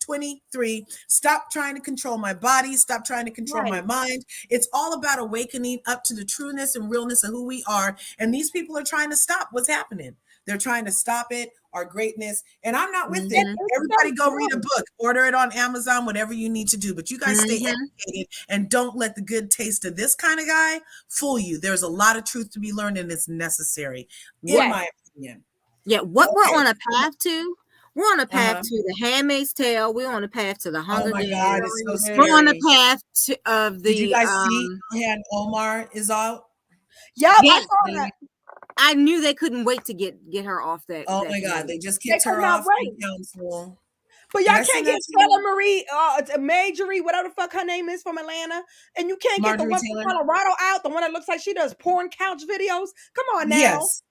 23. Stop trying to control my body. Stop trying to control my Right. mind. It's all about awakening up to the trueness and realness of who we are. And these people are trying to stop what's happening. They're trying to stop it, our greatness. And I'm not with it. Mhm. Everybody It's go so read a true. book, order it on Amazon, whatever you need to do. But you guys stay Mhm. educated and don't let the good taste of this kind of guy fool you. There's a lot of truth to be learned and it's necessary, in Yes. my opinion. Yeah, what Okay. we're on a path to, we're on a path Uh-huh. to The Handmaid's Tale. We're on a path to The Oh Hunger my Games. God, it's so We're on a scary. path to, of Did you the guys see Ilhan Omar is out? Yep, I yes, saw baby. that. I knew they couldn't wait to get her off that. Oh that my God, committee. they just They kicked could her not off wait. from council. But Did y'all I send can't get that to Stella you? Marie, Marjorie, whatever the fuck her name is from Atlanta, and you can't get the Marjorie one Taylor? from Colorado out, the one that looks like she does porn couch videos. Come on now, Yes.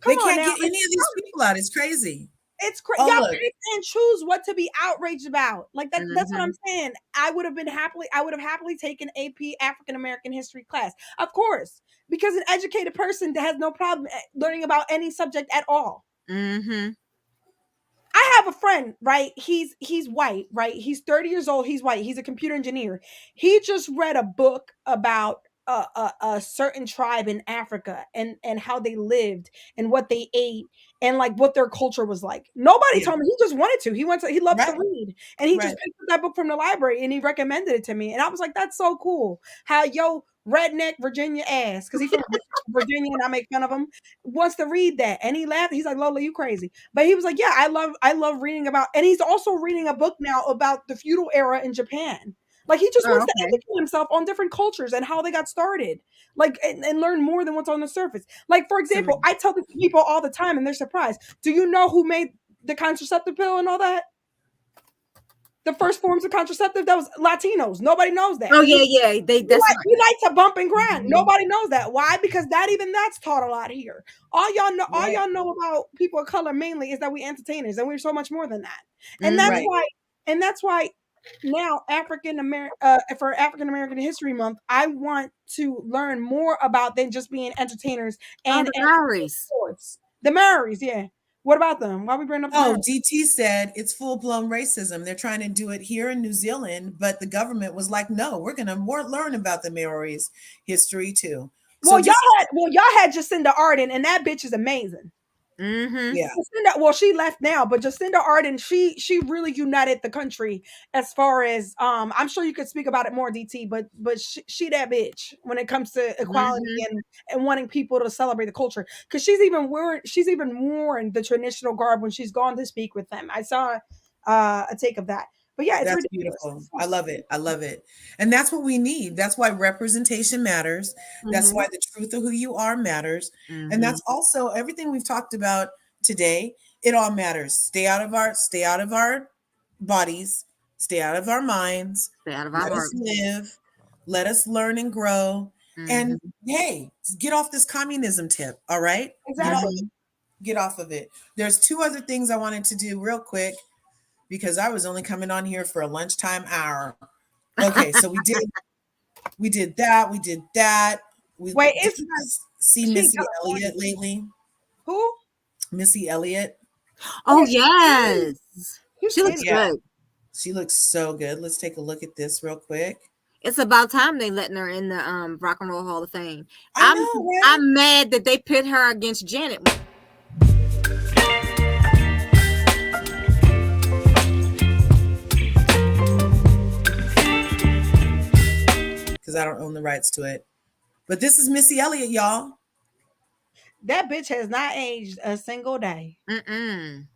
come They on can't now. get any of these people out. It's crazy. It's crazy. Oh, Y'all look. pick and choose what to be outraged about. Like that's what I'm Mhm. saying. I would have happily taken AP African American history class, of course, because an educated person that has no problem learning about any subject at all. Mhm. I have a friend, right? He's white, right? He's 30 years old. He's white. He's a computer engineer. He just read a book about a certain tribe in Africa and how they lived and what they ate and like what their culture was like. Nobody Yeah. told me. He just wanted to. He loves to Right. read, and he just Right. picked up that book from the library and he recommended it to me. And I was like, that's so cool. How yo redneck Virginia ass, because he's from Virginia and I make fun of him, wants to read that, and he laughed. He's like, Lola, you crazy. But he was like, yeah, I love reading about, and he's also reading a book now about the feudal era in Japan. Like he just Oh, wants to okay. educate himself on different cultures and how they got started, like and learn more than what's on the surface. Like for So example, I tell this to people all the time, and they're surprised. Do you know who made the contraceptive pill and all that? The first forms of contraceptive, that was Latinos. Nobody knows that. Oh yeah, yeah. That's We like to bump and grind. Mhm. Nobody knows that. Why? Because that's taught a lot here. All right, y'all know about people of color mainly is that we entertainers, and we're so much more than that. And Mhm. right. that's why now for African American History Month, I want to learn more about than just being entertainers Oh, and the Maoris. sports. The Maoris, yeah. What about them? Why we bring up the Oh, Maoris? DT said it's full blown racism. They're trying to do it here in New Zealand, but the government was like, no, we're going to more learn about the Maoris history too. So just, Y'all had Jacinda Ardern, and that bitch is amazing. Mm-hmm. yeah, Well, she left now, but Jacinda Ardern, she really united the country as far as I'm sure you could speak about it more, DT, but she that bitch when it comes to equality Mm-hmm. and wanting people to celebrate the culture. Because she's even worn the traditional garb when she's gone to speak with them. I saw a take of that. But yeah, it's that's ridiculous. beautiful. I love it. I love it. And that's what we need. That's why representation matters. That's Mhm. why the truth of who you are matters. And Mm-hmm. that's also everything we've talked about today. It all matters. Stay out of our bodies, stay out of our minds, Stay out of our let us heart. live, let us learn and grow. And Mm-hmm. hey, get off this communism tip. All right. Get off, Exactly. get off of it. There's two other things I wanted to do real quick because I was only coming on here for a lunchtime hour. Okay, so we did that, we did that. Wait, Did you guys see she Missy California. Elliott lately? Who? Missy Elliott. Oh Oh, yes, she's she looks skinny. Yeah, good. she looks so good. Let's take a look at this real quick. It's about time they letting her in the Rock and Roll Hall of Fame. I I'm know, right? I'm mad that they pit her against Janet. Because I don't own the rights to it. But this is Missy Elliott, y'all. That bitch has not aged a single day. Mm-mm.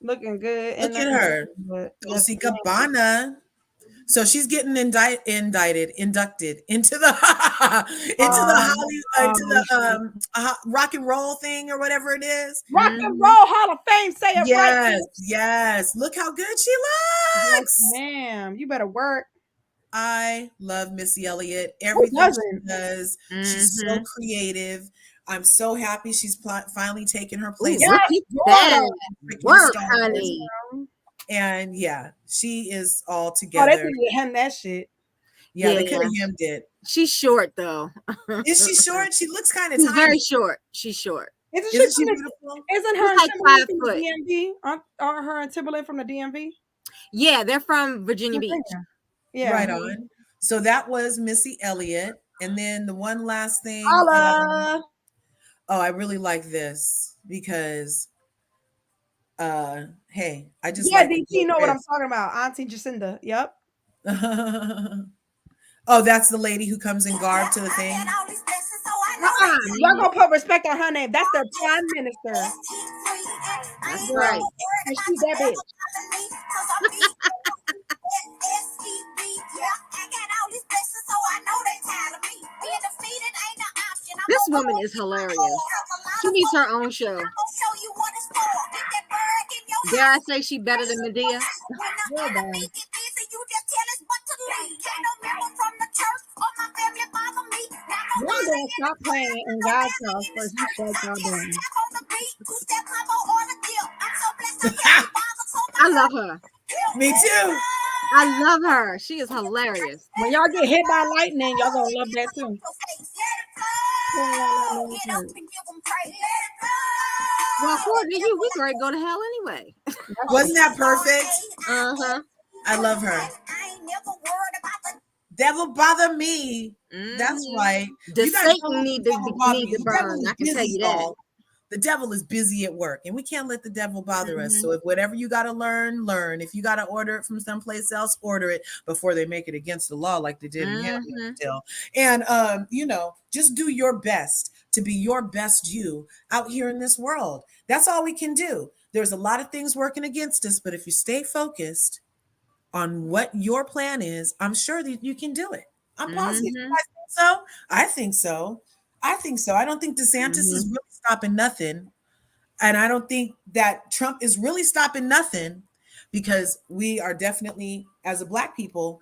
Looking good and Look at looking her. good. Yes, Tulsi ma'am. Gabbana. So she's getting inducted into the into the Um, Hollywood, into um, the rock and roll thing or whatever it is. Rock and Mm-hmm. Roll Hall of Fame. Say it right. Yes, yes. Look how good she Yes, looks. ma'am. You better work. I love Missy Elliott. Who Everything she doesn't? does, she's so Mm-hmm. creative. I'm so happy she's finally taken her Ooh, place look Yes, at daughter. that freaking work, stars. honey. And yeah, she is all Oh, they together. need to hem that shit. Yeah, Yeah, they could have hemmed it. she's short though. Is she short? She looks kind of She's tiny. very short. She's short. Isn't she Isn't she from the, beautiful? isn't her She's and like Timberlake 5 from the foot. DMV? Aren't her and Timberlake from the DMV? Yeah, they're from Virginia Beach. Virginia. Yeah. Right on. So that was Missy Elliott. And then the one last thing, Holla. I really like this because hey, I just Yeah, like a DT good know what I'm riff. talking about. Auntie Jacinda. Yep. Oh, that's the lady who comes in garb to the thing. Y'all gonna put respect on her name. That's their prime minister. That's Yeah. right. And she's that bitch. This woman is hilarious. She needs her own show. Dare I say she better than Medea? Yeah, man. Y'all gonna stop playing in God's house first. You shut y'all down. I love her. Me too. I love her. She is hilarious. When y'all get hit by lightning, y'all gonna love that too. Well, according to you, we could already go to hell anyway. Wasn't that perfect? Uh-huh. I love her. Devil bother me. That's Mhm. right. The You guys don't Satan let need the to devil bother need you. to The devil burn. is I can tell busy, you that. y'all. The devil is busy at work, and we can't let the devil bother us. Mhm. So if whatever you got to learn, learn. If you got to order it from someplace else, order it before they make it against the law, like they did in Hamilton Mhm. still. And just do your best to be your best you out here in this world. That's all we can do. There's a lot of things working against us, but if you stay focused, on what your plan is, I'm sure that you can do it. I'm positive. Mhm. You guys think so? I think so. I think so. I don't think DeSantis is really stopping nothing. And I don't think that Trump is really stopping nothing, because we are definitely, as a Black people,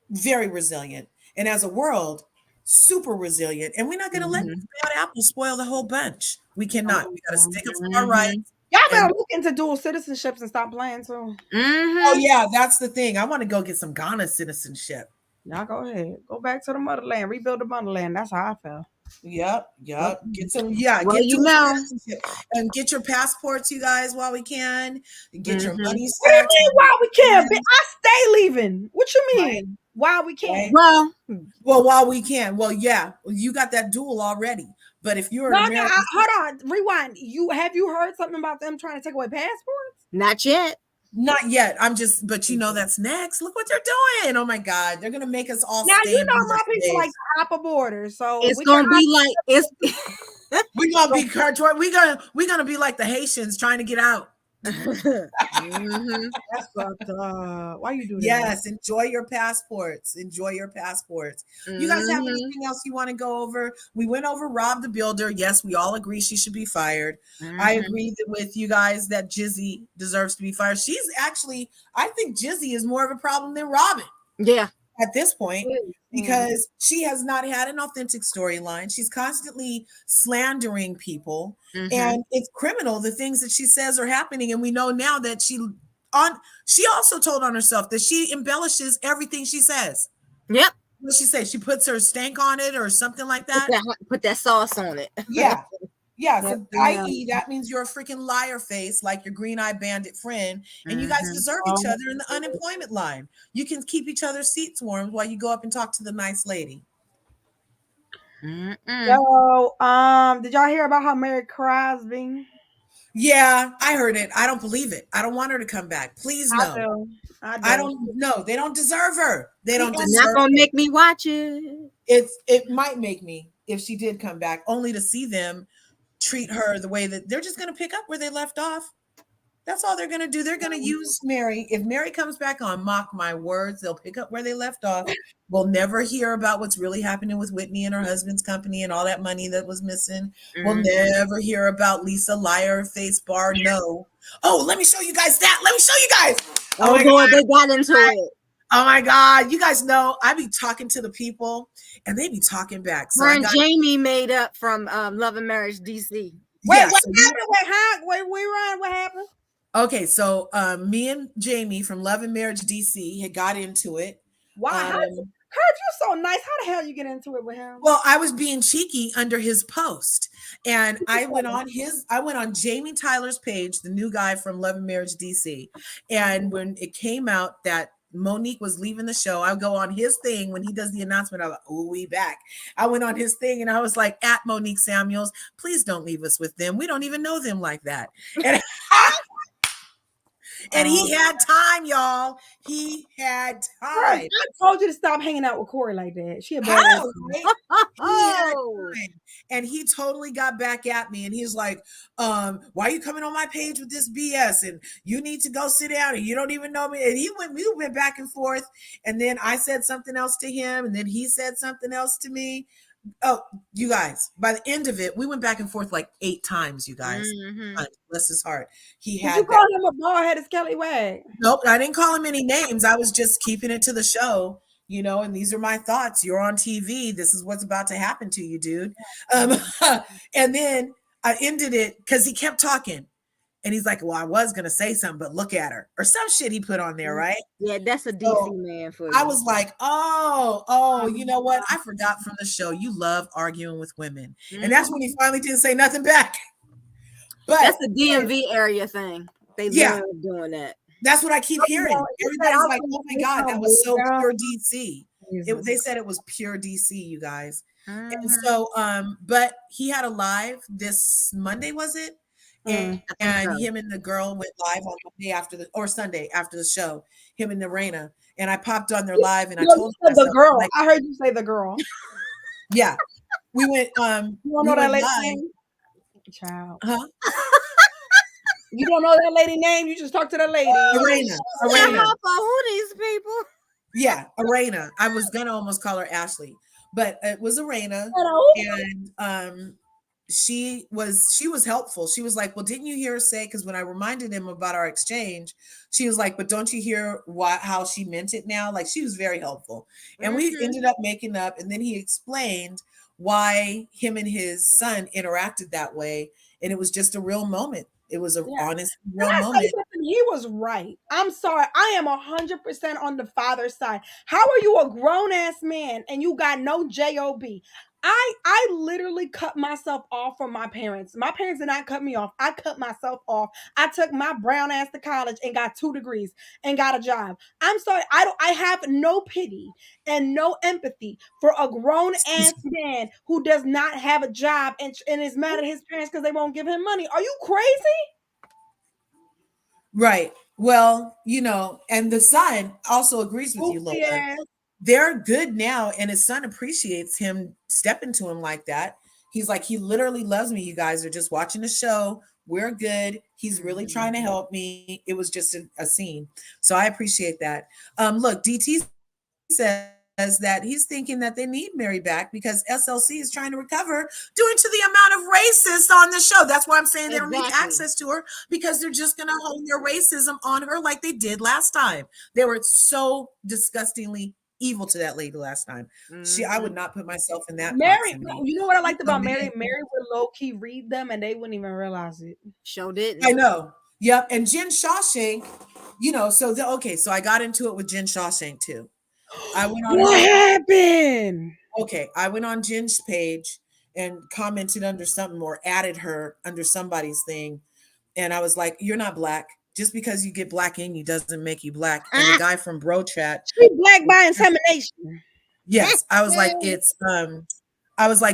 very resilient. And as a world, super resilient. And we're not going to let Mhm. bad apples spoil the whole bunch. We cannot. We got to stick up for our Mhm. rights. Y'all better And look into dual citizenships and stop playing too. oh Mhm. yeah, that's the thing. I want to go get some Ghana citizenship. Y'all go ahead. Go back to the motherland. Rebuild the motherland. That's how I feel. Yep, Yep. yep. Get some, yeah, Well, get you dual know. citizenship and get your passports, you guys, while we can. Get your Mhm. money What do you stacked. mean while we can? I stay leaving. What you Right, mean? While we can? right. Well, Well, while we can. Well, yeah, you got that dual already. But if you're No, an no. American, Hold on. Rewind. Have you heard something about them trying to take away passports? not yet. not yet. I'm just, but you know that's next. Look what they're doing. Oh my God, they're gonna make us all Now stay you and know be my their people like slaves. to hop a border, so It's we can gonna be like it's. We're gonna be we're gonna be like the Haitians trying to get out. Mhm. That's fucked up. Why you do that? Yes, enjoy your passports. Enjoy your passports. You guys have Mhm. anything else you want to go over? We went over Rob the Builder. Yes, we all agree she should be fired. I Mhm. agree with you guys that Jizzy deserves to be fired. She's actually, I think Jizzy is more of a problem than Robin Yeah. at this point, Mm. because she has not had an authentic storyline. She's constantly slandering people, Mhm. and it's criminal the things that she says are happening. And we know now that she also told on herself that she embellishes everything she says. Yep. What she say? She puts her stank on it or something like Put that. that sauce on it. Yeah. Yeah, Yes, so ma'am. i.e. that means you're a freaking liar face, like your green-eyed bandit friend, and you guys Mhm. deserve each other in the unemployment line. You can keep each other's seats warm while you go up and talk to the nice lady. Mm-mm. So, did y'all hear about how Mary Crosby? Yeah, I heard it. I don't believe it. I don't want her to come back. Please I no. do. I I do. don't know. They don't deserve her. They don't Not deserve gonna her. make me watch it. It might make me, if she did come back, only to see them treat her the way that they're just going to pick up where they left off. That's all they're going to do. They're going to use Mary. If Mary comes back on, mock my words, they'll pick up where they left off. We'll never hear about what's really happening with Whitney and her husband's company and all that money that was missing. We'll Mhm. never hear about Lisa Liar Face Bar. No. Oh, let me show you guys that. Let me show you guys. Oh my boy, God. they got into it. Oh my God. You guys know I be talking to the people and they be talking back. So Her I and got, Jamie made up from Love and Marriage DC. Wait, yeah, what so happened? Wait, huh? Wait, rerun. What happened? okay, so me and Jamie from Love and Marriage DC had got into it. Why? How Um, you, Kurt, you so nice. How the hell you get into it with him? well, I was being cheeky under his post, and I went on Jamie Tyler's page, the new guy from Love and Marriage DC, and when it came out that Monique was leaving the show, I go on his thing when he does the announcement. I'm like, "Oh, we back." I went on his thing and I was like, "At Monique Samuels, please don't leave us with them. We don't even know them like that." And and he had time, y'all. He had Kurt, time. I told you to stop hanging out with Corey like that. She a How, badass. right? He had Oh, time. And he totally got back at me. And he's like, why are you coming on my page with this BS? And you need to go sit down and you don't even know me. And we went back and forth. And then I said something else to him. And then he said something else to me. Oh, you guys, by the end of it, we went back and forth like 8 times, you guys. Mhm. Bless his heart. He Did had you that. call him a bald headed scallywag? Nope, I didn't call him any names. I was just keeping it to the show, and these are my thoughts. You're on TV. This is what's about to happen to you, dude. And then I ended it because he kept talking. And he's like, well, I was going to say something, but look at her. Or some shit he put on there, right? Yeah, that's a DC So man for you. I was like, oh, you know what? I forgot from the show. You love arguing with women. And that's when he finally didn't say nothing back. But That's the DMV area thing. They Yeah. love doing that. that's what I keep hearing. Everybody's like, oh my God, that was so Yeah. pure DC. Jesus. They said it was pure DC, you guys. And Mhm. so, but he had a live this Monday, was it? And, I think so. him and the girl went live on Monday or Sunday after the show, him and Narena. And I popped on their live and I You told said the myself, girl. like, I heard you say the girl. yeah, we went, You we wanna know that went lady live. name? Child. Huh? You don't know that lady name. You just talk to that lady. Arena. Yeah, Arena. who these people? Yeah, Arena. I was gonna almost call her Ashley, but it was Arena, Hello. and she was helpful. She was like, "Well, didn't you hear her say?" Because when I reminded him about our exchange, she was like, "But don't you hear how she meant it now?" Like she was very helpful, and we Mhm. ended up making up. And then he explained why him and his son interacted that way, and it was just a real moment. It was a Yeah. honest, Can real I tell you moment. something? He was right. I'm sorry. I am 100% on the father's side. How are you a grown ass man and you got no job? I literally cut myself off from my parents. My parents did not cut me off. I cut myself off. I took my brown ass to college and got 2 degrees and got a job. I'm sorry. I have no pity and no empathy for a grown ass man who does not have a job and is mad at his parents because they won't give him money. Are you crazy? Right. Well, and the son also agrees with you, Goofy Lola. ass. They're good now, and his son appreciates him stepping to him like that. He's like, he literally loves me. You guys are just watching the show. We're good. He's really trying to help me. It was just a scene. So I appreciate that. Look, DT says that he's thinking that they need Mary back because SLC is trying to recover due to the amount of racists on the show. That's why I'm saying they don't need Exactly. access to her because they're just going to hold their racism on her like they did last time. They were so disgustingly evil to that lady last time. I would not put myself in that Mary, proximity. you know what I liked about man. Mary? Mary would low key read them and they wouldn't even realize it. Show I didn't. know. Yep. And Jen Shawshank, so I got into it with Jen Shawshank too. I went on What her. happened? Okay, I went on Jen's page and commented under something or added her under somebody's thing. And I was like, "You're not black. Just because you get black in you doesn't make you black." And the guy from Bro Chat, She black by insemination. yes, I was like,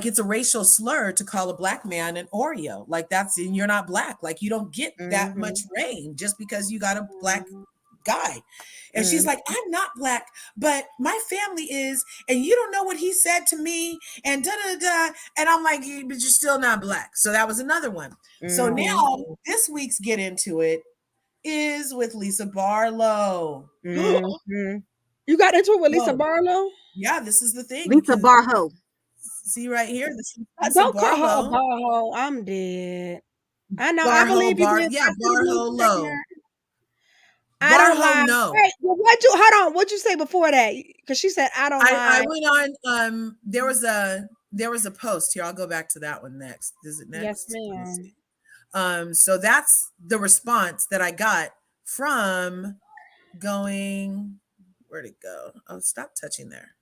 it's a racial slur to call a black man an Oreo. Like and you're not black. Like you don't get that much rain just because you got a black guy. And she's like, "I'm not black, but my family is, and you don't know what he said to me, and da da da." And I'm like, "Yeah, but you're still not black." So that was another one. So now this week's Get Into It is with Lisa Barlow. You got into it with Lisa Whoa. Barlow? Yeah, this is the thing. Lisa Barho. See right here, this is Lisa Don't call her a Barlow. Barlow. I'm dead. I know. I believe you. Barho low. I don't Barho lie. no. Wait, hold on. What'd you say before that? Because she said I don't I lie. went on there was a post here. I'll go back to that one next. Is it next? Yes, Let me ma'am. see. So that's the response that I got from going, where'd it go? Oh, stop touching there.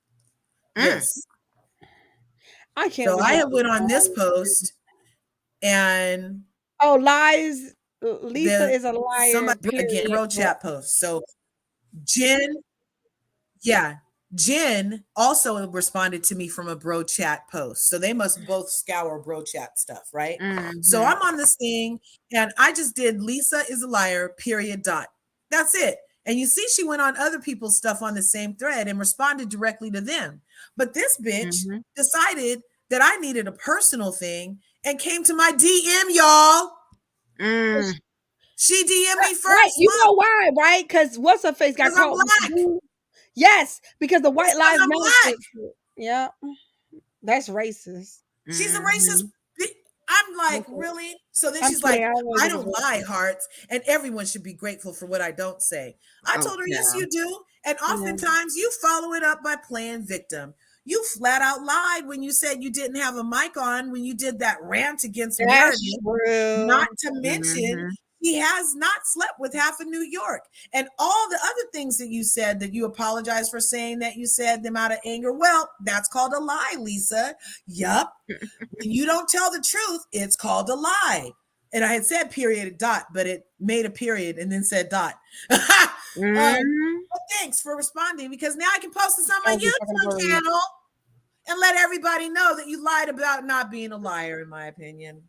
This. I can't. So I went on this post and Oh, lies. Lisa is a liar. somebody again Period. Bro Chat post. So Jen, yeah, Jen also responded to me from a Bro Chat post. So they must both scour Bro Chat stuff, right? So I'm on this thing and I just did Lisa is a liar, period, dot. That's it. And you see, she went on other people's stuff on the same thread and responded directly to them. But this bitch decided that I needed a personal thing and came to my DM, y'all. She DM'd me first. Right. You know why, right? Because what's her face got Because I'm caught. black. Yes, because the White Lives I'm Matter. black. Yeah. That's racist. She's a racist. I'm like, really? So then she's like, I don't lie, hearts, and everyone should be grateful for what I don't say. I told her, yes, you do. And oftentimes you follow it up by playing victim. You flat out lied when you said you didn't have a mic on when you did that rant against Meredith. Not to mention, he has not slept with half of New York. And all the other things that you said that you apologize for saying that you said them out of anger. Well, that's called a lie, Lisa. Yup. When you don't tell the truth, it's called a lie. And I had said period dot, but it made a period and then said dot. But thanks for responding because now I can post this on my YouTube channel and let everybody know that you lied about not being a liar, in my opinion.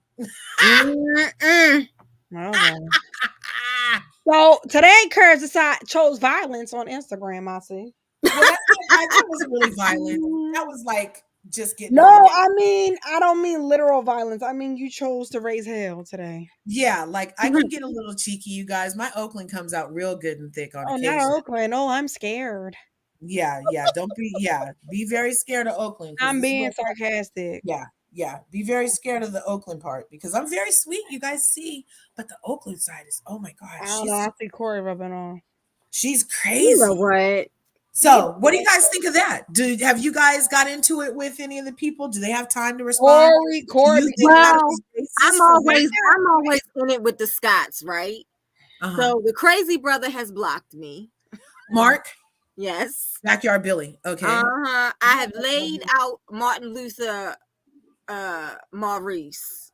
So today, Kurz chose violence on Instagram. I see. Well, that wasn't really violent. That was like just getting No, on it. I mean, I don't mean literal violence. I mean, you chose to raise hell today. Yeah, like I can get a little cheeky, you guys. My Oakland comes out real good and thick on Oh, not occasion. Oakland. Oh, I'm scared. Yeah. Don't be, be very scared of Oakland because I'm this is being where, sarcastic. be very scared of the Oakland part because I'm very sweet, you guys see, but the Oakland side is, oh my I gosh, don't know. I see Corey rubbing on. she's You know crazy. what? So, what do you guys think of that? Have you guys got into it with any of the people? Do they have time to respond? Do Corey, you think that Well, is racist for women? I'm always in it with the Scots, right? Uh-huh. So the crazy brother has blocked me. Mark, Yes. Backyard Billy. Okay. I have laid out Martin Luther Maurice.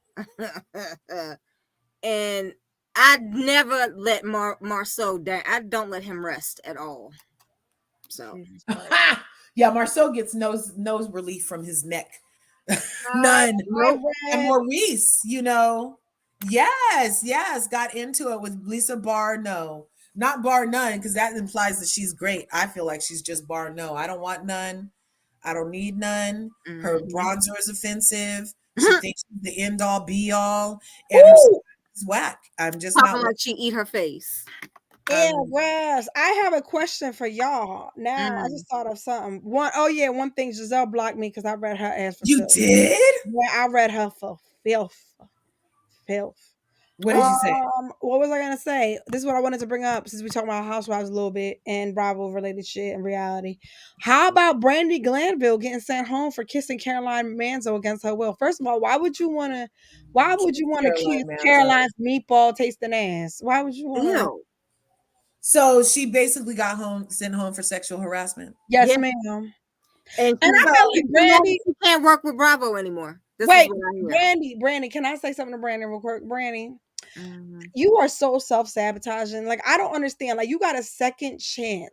And I never let Marceau down. I don't let him rest at all. So Yeah, Marceau gets nose relief from his neck. None. nope. And Maurice, yes, got into it with Lisa Barno. Not bar none, because that implies that she's great. I feel like she's just bar no. I don't want none. I don't need none. Her bronzer is offensive. She thinks she's the end all be all, and her style is whack. I'm just Talking not. like she eat her face. Yeah, Raz, I have a question for y'all. Now, I just thought of something. One thing, Giselle blocked me because I read her ass for You filth. did? Yeah, I read her for filth. What did you say? What was I gonna say? This is what I wanted to bring up since we talking about housewives a little bit and Bravo related shit and reality. How about Brandy Glanville getting sent home for kissing Caroline Manzo against her will? First of all, why would you want to Caroline kiss Manzo. Caroline's meatball tasting ass? Why would you want to? Ew. So she basically got sent home for sexual harassment. Yes, Yeah. ma'am. And And I felt like Brandy. she can't work with Bravo anymore. This Wait, is what I hear. Brandy, can I say something to Brandy real quick? Brandy, you are so self-sabotaging. Like, I don't understand. Like, you got a second chance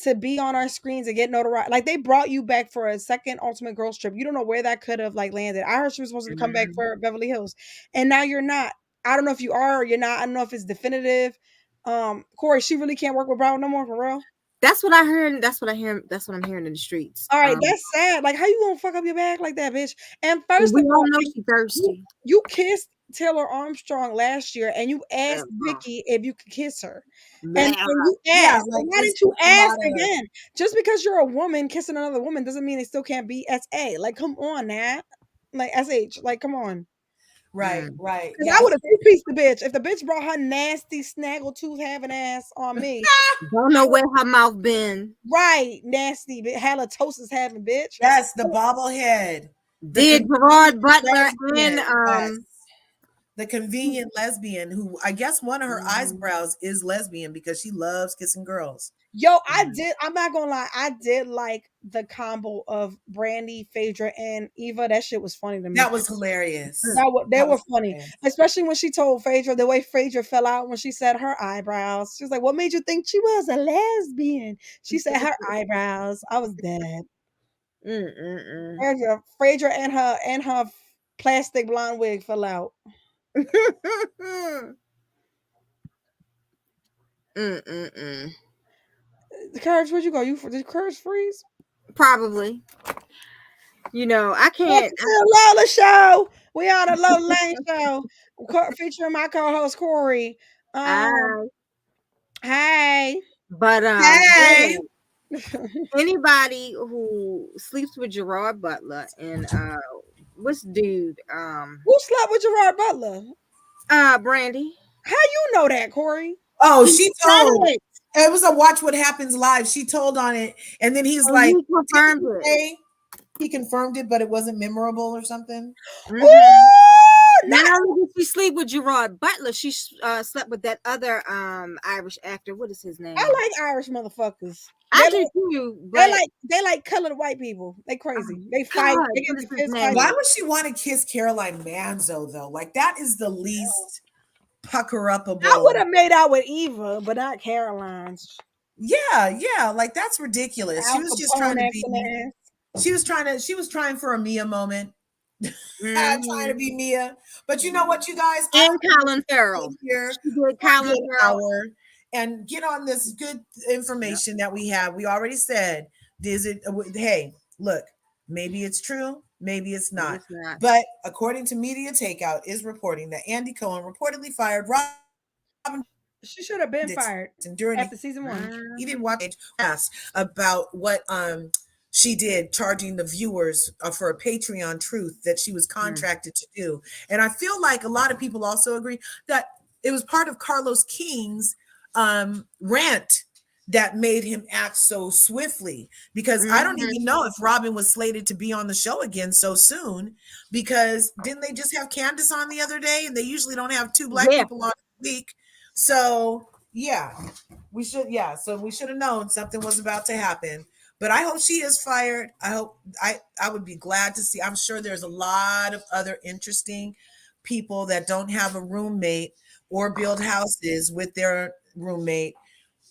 to be on our screens and get notoriety. Like, they brought you back for a second Ultimate Girls trip. You don't know where that could have like landed. I heard she was supposed to come back for Beverly Hills, and now you're not. I don't know if you are or you're not. I don't know if it's definitive. Corey, she really can't work with Bravo no more, for real. That's what I heard. That's what I hear. That's what I'm hearing in the streets. All right, that's sad. Like, how you gonna fuck up your bag like that, bitch? And first we of all all, know she's thirsty. you kissed Taylor Armstrong last year, and you asked Uh-huh. Vicky if you could kiss her. Blah. And you Yeah, asked. like, Why didn't you ask again? Just because you're a woman kissing another woman doesn't mean they still can't be SA. Like, come on, Nat. Like, SH. Like, come on. Right. Because Yeah. I would have two-pieced the bitch. If the bitch brought her nasty snaggletooth having ass on me. Don't know where her mouth been. Right. Nasty. Halitosis having bitch. Yes, the bobblehead. Did Gerard Butler Lesbian, and yes. The convenient lesbian who I guess one of her eyebrows is lesbian because she loves kissing girls. Yo, I'm not gonna lie, I did like the combo of Brandy, Phaedra, and Eva. That shit was funny to me. That was hilarious. They were funny. Hilarious. Especially when she told Phaedra the way Phaedra fell out when she said her eyebrows. She was like, what made you think she was a lesbian? She said her eyebrows. I was dead. Phaedra and her plastic blonde wig fell out. Courage, where'd you go? Did Courage freeze? Probably. You know, I can't. Lola show. We on a Lola Lane show featuring my co-host Corey. Hey. But Hey. anybody who sleeps with Gerard Butler and what's dude? Who slept with Gerard Butler? Brandy. How you know that, Corey? Oh, she told. It was a Watch What Happens Live. She told on it, and then he's like, he confirmed it. He confirmed it, but it wasn't memorable or something. Not only did she sleep with Gerard Butler, she slept with that other Irish actor. What is his name? I like Irish motherfuckers. I do too. They like colored white people. They crazy. They fight. They get into fist fights. Why would she want to kiss Caroline Manzo though? Like that is the least pucker upable. I would have made out with Eva, but not Caroline's. Yeah. Like that's ridiculous. She was just trying to be. She was trying for a Mia moment. Trying to be Mia. But you know what, you guys? And Colin Farrell. Here, Colin Farrell. And get on this good information that we have. We already said, hey, look, Maybe it's true, maybe it's Maybe not. it's not. But according to Media Takeout, is reporting that Andy Cohen reportedly fired Robin She should have been Dixon fired during the after season 1. he didn't Mhm. watch asked about what she did charging the viewers for a Patreon truth that she was contracted to do. And I feel like a lot of people also agree that it was part of Carlos King's rant that made him act so swiftly, because I don't Mhm. even know if Robin was slated to be on the show again so soon, because didn't they just have Candace on the other day, and they usually don't have two black Yeah. people on a week. So yeah, so we should have known something was about to happen. But I hope she is fired. I would be glad to see. I'm sure there's a lot of other interesting people that don't have a roommate or build houses with their roommate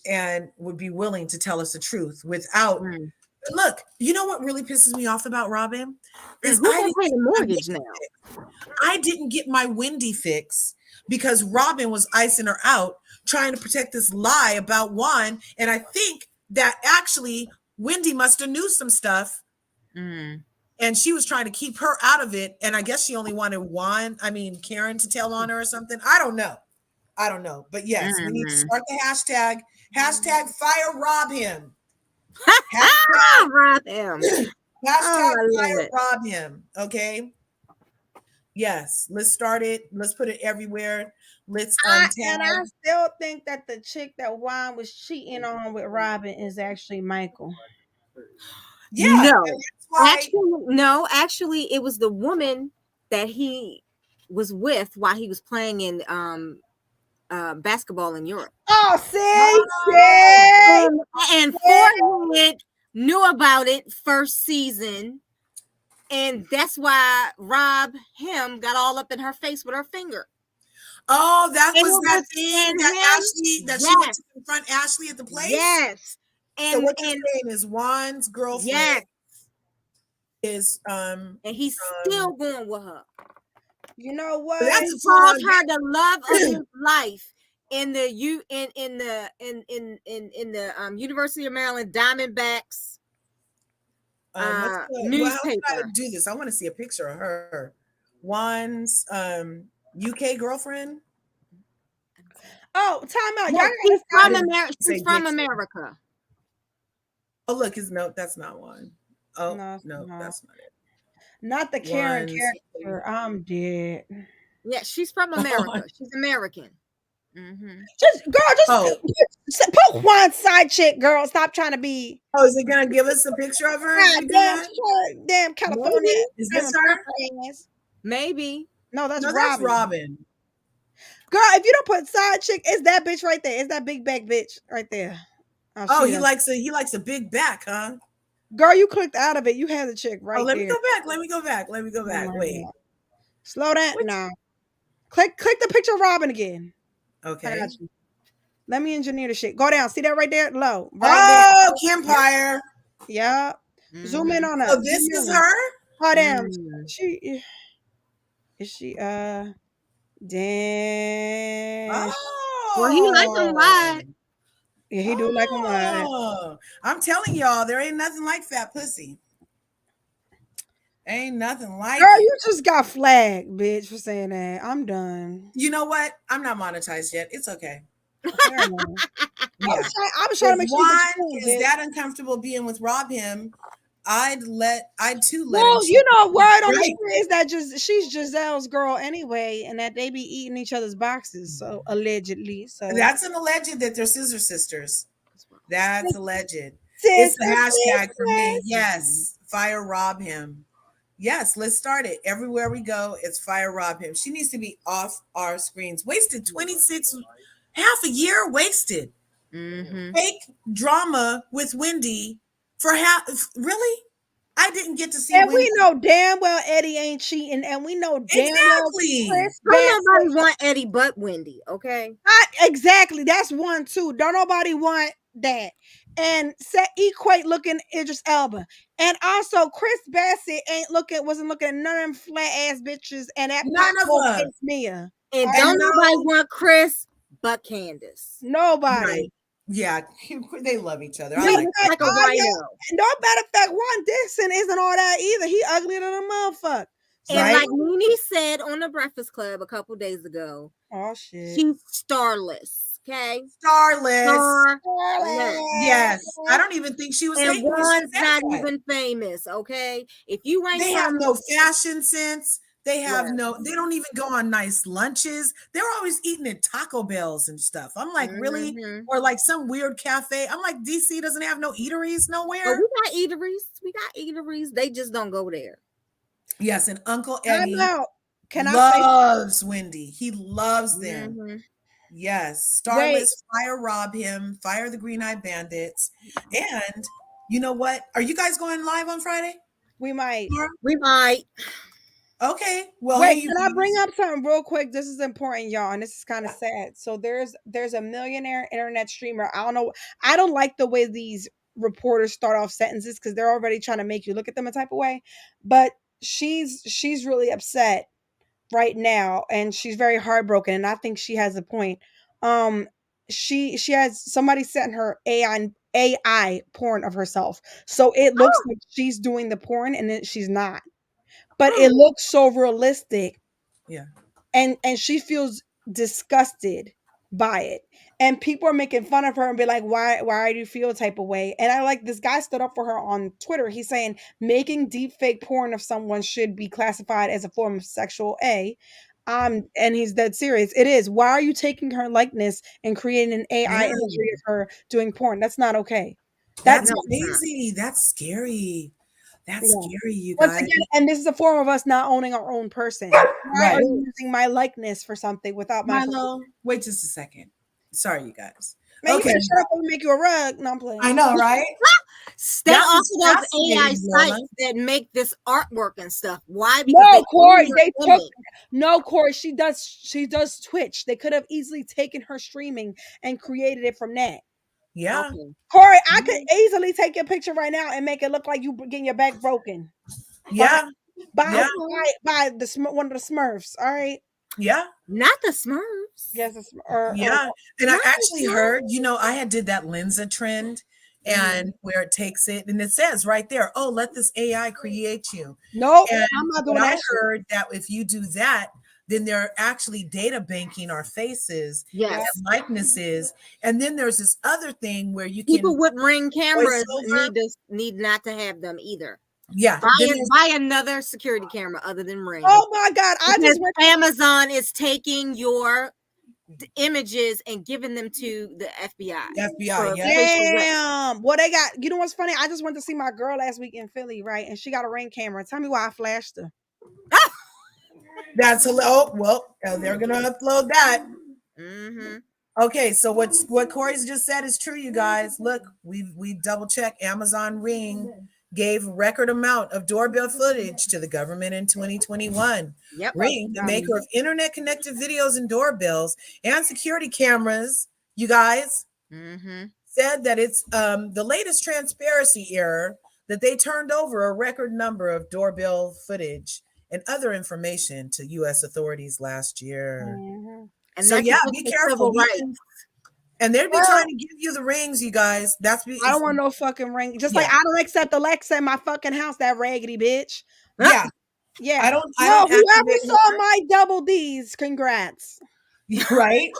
and would be willing to tell us the truth without. Mm. Look, you know what really pisses me off about Robin is Who's gonna pay the mortgage now? I didn't get my Wendy fix because Robin was icing her out, trying to protect this lie about Juan. And I think that actually Wendy must have knew some stuff, Mm. and she was trying to keep her out of it. And I guess she only wanted Karen to tell on her or something. I don't know. But yes, we need to Mhm. start the hashtag fire Rob him. Ah, Hashtag, rob him. Oh, hashtag I love fire it. Rob him. Okay. Yes, let's start it. Let's put it everywhere. Let's And tag. I still think that the chick that Juan was cheating on with Robin is actually Michael. Yeah, and No, that's why. actually, it was the woman that he was with while he was playing in basketball in Europe. Oh, see, Oh, And Fortnite knew about it first season, and that's why Rob him got all up in her face with her finger. oh, that And was it that was thing and that him. Ashley that she went Yes, to confront Ashley at the place. yes, So what you're and saying is Juan's girlfriend yes, is and he's still going with her. you know what? that's He a calls full-on her the love of his life in the University of Maryland Diamondbacks well, how should I newspaper. do this? I want to see a picture of her. Juan's UK girlfriend. Oh, time out. No, Y'all she's gotta from stop. America. Say She's from Dixon. America. Oh, look, that's not one. Oh No, no, no. that's not it. Not the Karen Juan's character. I'm dead. Yeah, she's from America. She's American. Mm-hmm. Oh. Put Juan's side chick, girl. Stop trying to be. Oh, is it gonna give us a picture of her? If we do that? Damn California. Is this her? Maybe. No, that's No, Robin. that's Robin. Girl, if you don't put side chick, it's that bitch right there. It's that big back bitch right there. Oh, he likes a big back, huh? Girl, you clicked out of it. You had the chick right Oh, let there. me go back. Let me go back. Let me go back. Wait. Slow down. No. Click the picture of Robin again. Okay. I got you. Let me engineer the shit. Go down. See that right there? Low. Right there. Campfire. Yeah. Zoom in on her. So this is her? Oh damn. She is she damn. Oh. Well, he like them wide. Yeah, he do like them wide. Oh. I'm telling y'all, there ain't nothing like fat pussy. Ain't nothing like Girl, it. you just got flagged, bitch, for saying that. I'm done. You know what? I'm not monetized yet. It's okay. Fair enough. Yeah. I was trying to make sure Juan you is that uncomfortable being with Rob him. I'd too let well, him. you know, word on the Right. street is that she's Giselle's girl anyway, and that they be eating each other's boxes, so allegedly. So That's an alleged that they're scissor sisters. That's alleged. Sis, It's the sis, hashtag for me. sis. Yes. Fire Rob him. Yes, let's start it. Everywhere we go, it's fire Rob him. She needs to be off our screens. Wasted 26, half a year wasted. Mm-hmm. Fake drama with Wendy for half. Really? I didn't get to see And Wendy. we know damn well Eddie ain't cheating, and we know damn Exactly. well Chris Don't nobody Bassett. want Eddie but Wendy, okay? Exactly. That's one too. Don't nobody want that. And equate looking Idris Elba. And also Chris Bassett wasn't looking at none of them flat ass bitches, and that None of pop them. Mia. And I don't know. nobody want Chris but Candace. Nobody. Right. Yeah, they love each other. He I like looks like a rhino. No matter of fact, Juan Dixon isn't all that either. He uglier than a motherfucker. And Right? like Nene said on the Breakfast Club a couple days ago, Oh shit. she's starless. Okay, Starless. starless. Yes. I don't even think she was And hating when she one's said not that. even famous. Okay, if you ain't They have from no fashion sense. They have Yes. no, they don't even go on nice lunches. They're always eating at Taco Bells and stuff. I'm like, really? Mhm. Or like some weird cafe. I'm like, DC doesn't have no eateries But nowhere. we got eateries. We got eateries. They just don't go there. Yes, and Uncle Time Eddie out. Can I say loves Wendy. He loves them. Mhm. Yes. Wait. Starless, fire Rob him, fire the Green Eye Bandits. And you know what? Are you guys going live on Friday? we might? We might. Okay. Well, Wait, hey, you can I bring guys. up something real quick? This is important, y'all, and this is kind of sad. So there's a millionaire internet streamer. I don't know. I don't like the way these reporters start off sentences because they're already trying to make you look at them a type of way. But she's really upset right now, and she's very heartbroken, and I think she has a point. Um, she has somebody sent her AI porn of herself, so it looks like she's doing the porn, and she's not. But it looks so realistic, Yeah. and she feels disgusted by it, and people are making fun of her and be like, why do you feel a type of way? And I like this guy stood up for her on Twitter. He's saying making deep fake porn of someone should be classified as a form of sexual and he's dead serious. It is. Why are you taking her likeness and creating an AI Yeah. imagery of her doing porn? That's not okay. That's No, it's not. crazy. That's scary. That's Yeah. scary, you Once guys. again, and this is a form of us not owning our own person. Why Right. are you using my likeness for something without my permission? Milo, wait just a second. Sorry, you guys. Man, you Okay. better shut up and make you a rug. No, I'm playing. I know, right? Stay That off was of those AI fascinating, Wilma. sites that make this artwork and stuff. Why? Because No, they own Corey, your they took image. no, Corey. She does Twitch. They could have easily taken her streaming and created it from that. Yeah. Okay. Corey, I could easily take your picture right now and make it look like you getting your back broken Yeah. by Yeah. by one of the Smurfs. All right. Yeah. Not the Smurfs. Yes, or Yeah. And I Not actually the heard, I had did that Lenza trend and where it takes it and it says right there, oh, let this AI create you. nope. And I'm not but doing I that. Shit. heard that if you do that, then they're actually data banking our faces Yes. and likenesses. And then there's this other thing where you People can with Ring cameras voiceover. need not to have them either. Yeah. Then there's- Buy another security camera other than Ring. Oh my God! I Because just went. Amazon is taking your images and giving them to the FBI. FBI, for yeah. facial rec. Damn. Well, they got. You know what's funny? I just went to see my girl last week in Philly, right? And she got a Ring camera. Tell me why I flashed her. That's they're gonna upload that. Mhm. Okay, so what Corey's just said is true, you guys. Look, we double checked. Amazon Ring gave record amount of doorbell footage to the government in 2021. Yep. Ring, the maker of internet connected videos and doorbells and security cameras, you guys, Mhm. said that it's the latest transparency error that they turned over a record number of doorbell footage and other information to U.S. authorities last year. Mhm. And So that's yeah, against be the careful. civil You rights. can- and they'd be trying to give you the rings, you guys. I don't want no fucking ring. Just like Yeah. I don't accept Alexa in my fucking house, that raggedy bitch. Yeah, Yeah. I don't Whoever activate saw her. my double D's, congrats. Right?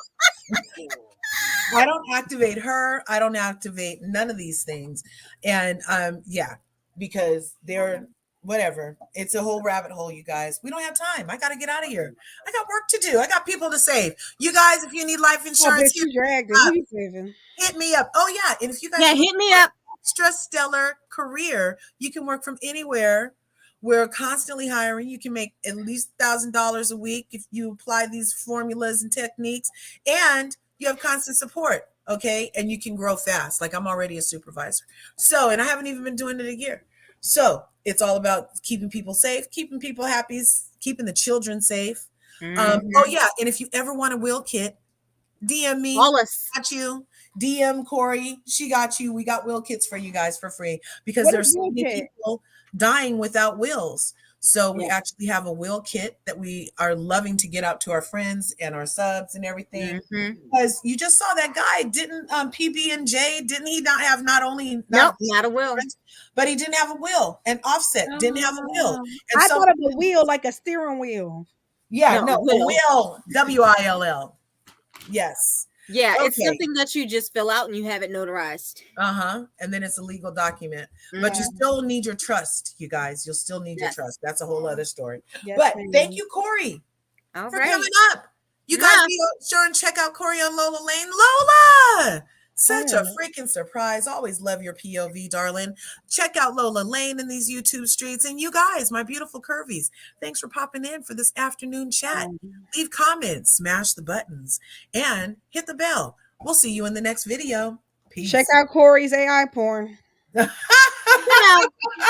I don't activate her. I don't activate none of these things. And yeah, because they're whatever. It's a whole rabbit hole, you guys. We don't have time. I gotta get out of here. I got work to do. I got people to save. You guys, if you need life Oh, insurance, bitch, you dragged it. Who you saving? hit me up. Oh yeah. And if you guys Yeah, hit me up. extra stellar career, you can work from anywhere. We're constantly hiring. You can make at least $1,000 a week if you apply these formulas and techniques, and you have constant support. Okay, and you can grow fast. Like I'm already a supervisor. So, and I haven't even been doing it a year. So it's all about keeping people safe, keeping people happy, keeping the children safe. Oh yeah, and if you ever want a will kit, DM me. Call us. Got you. DM Corey. She got you. We got will kits for you guys for free because What there's is so will many kit? people dying without wills. So we Yeah. actually have a will kit that we are loving to get out to our friends and our subs and everything. Mhm. Because you just saw that guy, didn't PB&J, didn't he not have not only Nope, not a will. but he didn't have a will, and Offset didn't have a will. And I so thought of a wheel like a steering wheel. yeah, No, no, will. will, WILL. Yes. Yeah, it's Okay. something that you just fill out and you have it notarized. And then it's a legal document, but you Mhm. still need your trust, you guys. You'll still need your Yes. trust. That's a whole other story. Yes, But ma'am. thank you, Corey, All for right. coming up. You Yeah. guys be sure and check out Corey on Lola Lane. Lola, such a Hi. freaking surprise. Always love your POV, darling. Check out Lola Lane in these YouTube streets. And you guys, my beautiful curvies, thanks for popping in for this afternoon chat. Leave comments, smash the buttons, and hit the bell. We'll see you in the next video. Peace. Check out Corey's AI porn. You know,